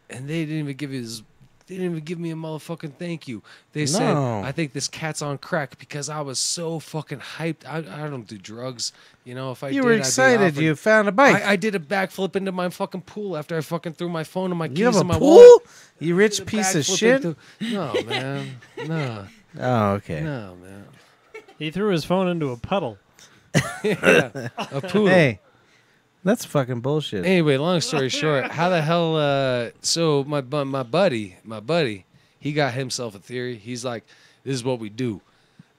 and they didn't even give me a motherfucking thank you. They said, No. I think this cat's on crack because I was so fucking hyped. I don't do drugs. You know, if I you did, were I'd be excited. off and- You found a bike. I did a backflip into my fucking pool after I fucking threw my phone and my you keys have a in my pool? wallet. You rich Did a piece of backflip shit? into- No, man. No, Oh, okay. no, man. He threw his phone into a puddle. Yeah, a poodle. Hey, that's fucking bullshit. Anyway, long story short, how the hell? So my buddy, he got himself a theory. He's like, "This is what we do.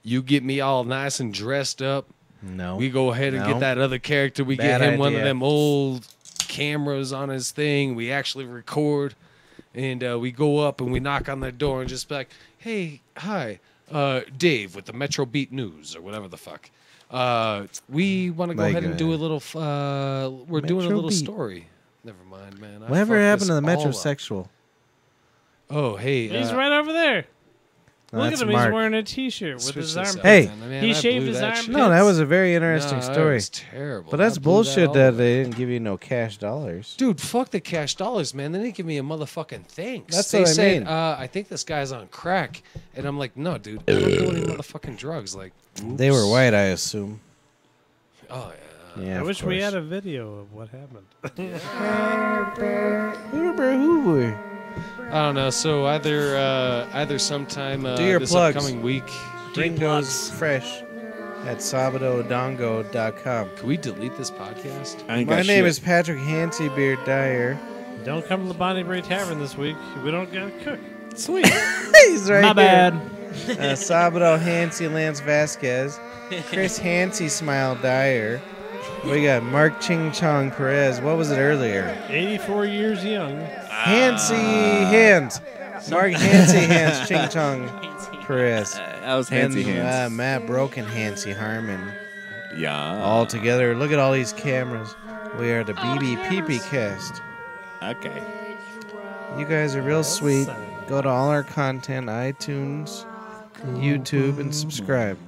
You get me all nice and dressed up. No. We go ahead and No. get that other character. We Bad get him one of idea. them old cameras on his thing. We actually record, and we go up and we knock on their door and just be like, "Hey, hi, Dave with the Metro Beat News or whatever the fuck. We want to go Like, ahead and do a little. We're doing a Metro little Beat. story. Never mind, man. I Whatever fucked happened this to the all up. metrosexual? Oh, hey. He's right over there. No, Look that's at him. Mark. He's wearing a T-shirt with Switch his this arm. up, Hey. man. He I shaved blew his that armpits. shit. No, that was a very interesting No, that story. was terrible. But that's I blew that bullshit all that up. they didn't give you no cash dollars. Dude, fuck the cash dollars, man. They didn't give me a motherfucking thanks. That's they what I said, mean. I think this guy's on crack. And I'm like, no, dude. I don't do any motherfucking drugs. Like, They were oops. white, I assume. Oh, yeah. Yeah, I of wish we course. had a video of what happened. I don't know. So either sometime Do your this plugs. upcoming week. Gringos Fresh at sabadodongo.com. Can we delete this podcast? I ain't My got name shit. is Patrick Hansybeard Dyer. Don't come to the Bonnie Bray Tavern this week. We don't got to cook. Sweet. He's right My here. bad. Sabado Hansey, Lance Vasquez, Chris Hansey, Smile Dyer. We got Mark Ching Chong Perez. What was it earlier? 84 years young. Hansey Hands. Mark Hansey Hands Ching Chong Perez. That was Handsy And Hands. Matt Broken Hansey Harmon. Yeah. All together. Look at all these cameras. We are the BB PP cast. Okay. You guys are real sweet. Go to all our content, iTunes, YouTube, and subscribe.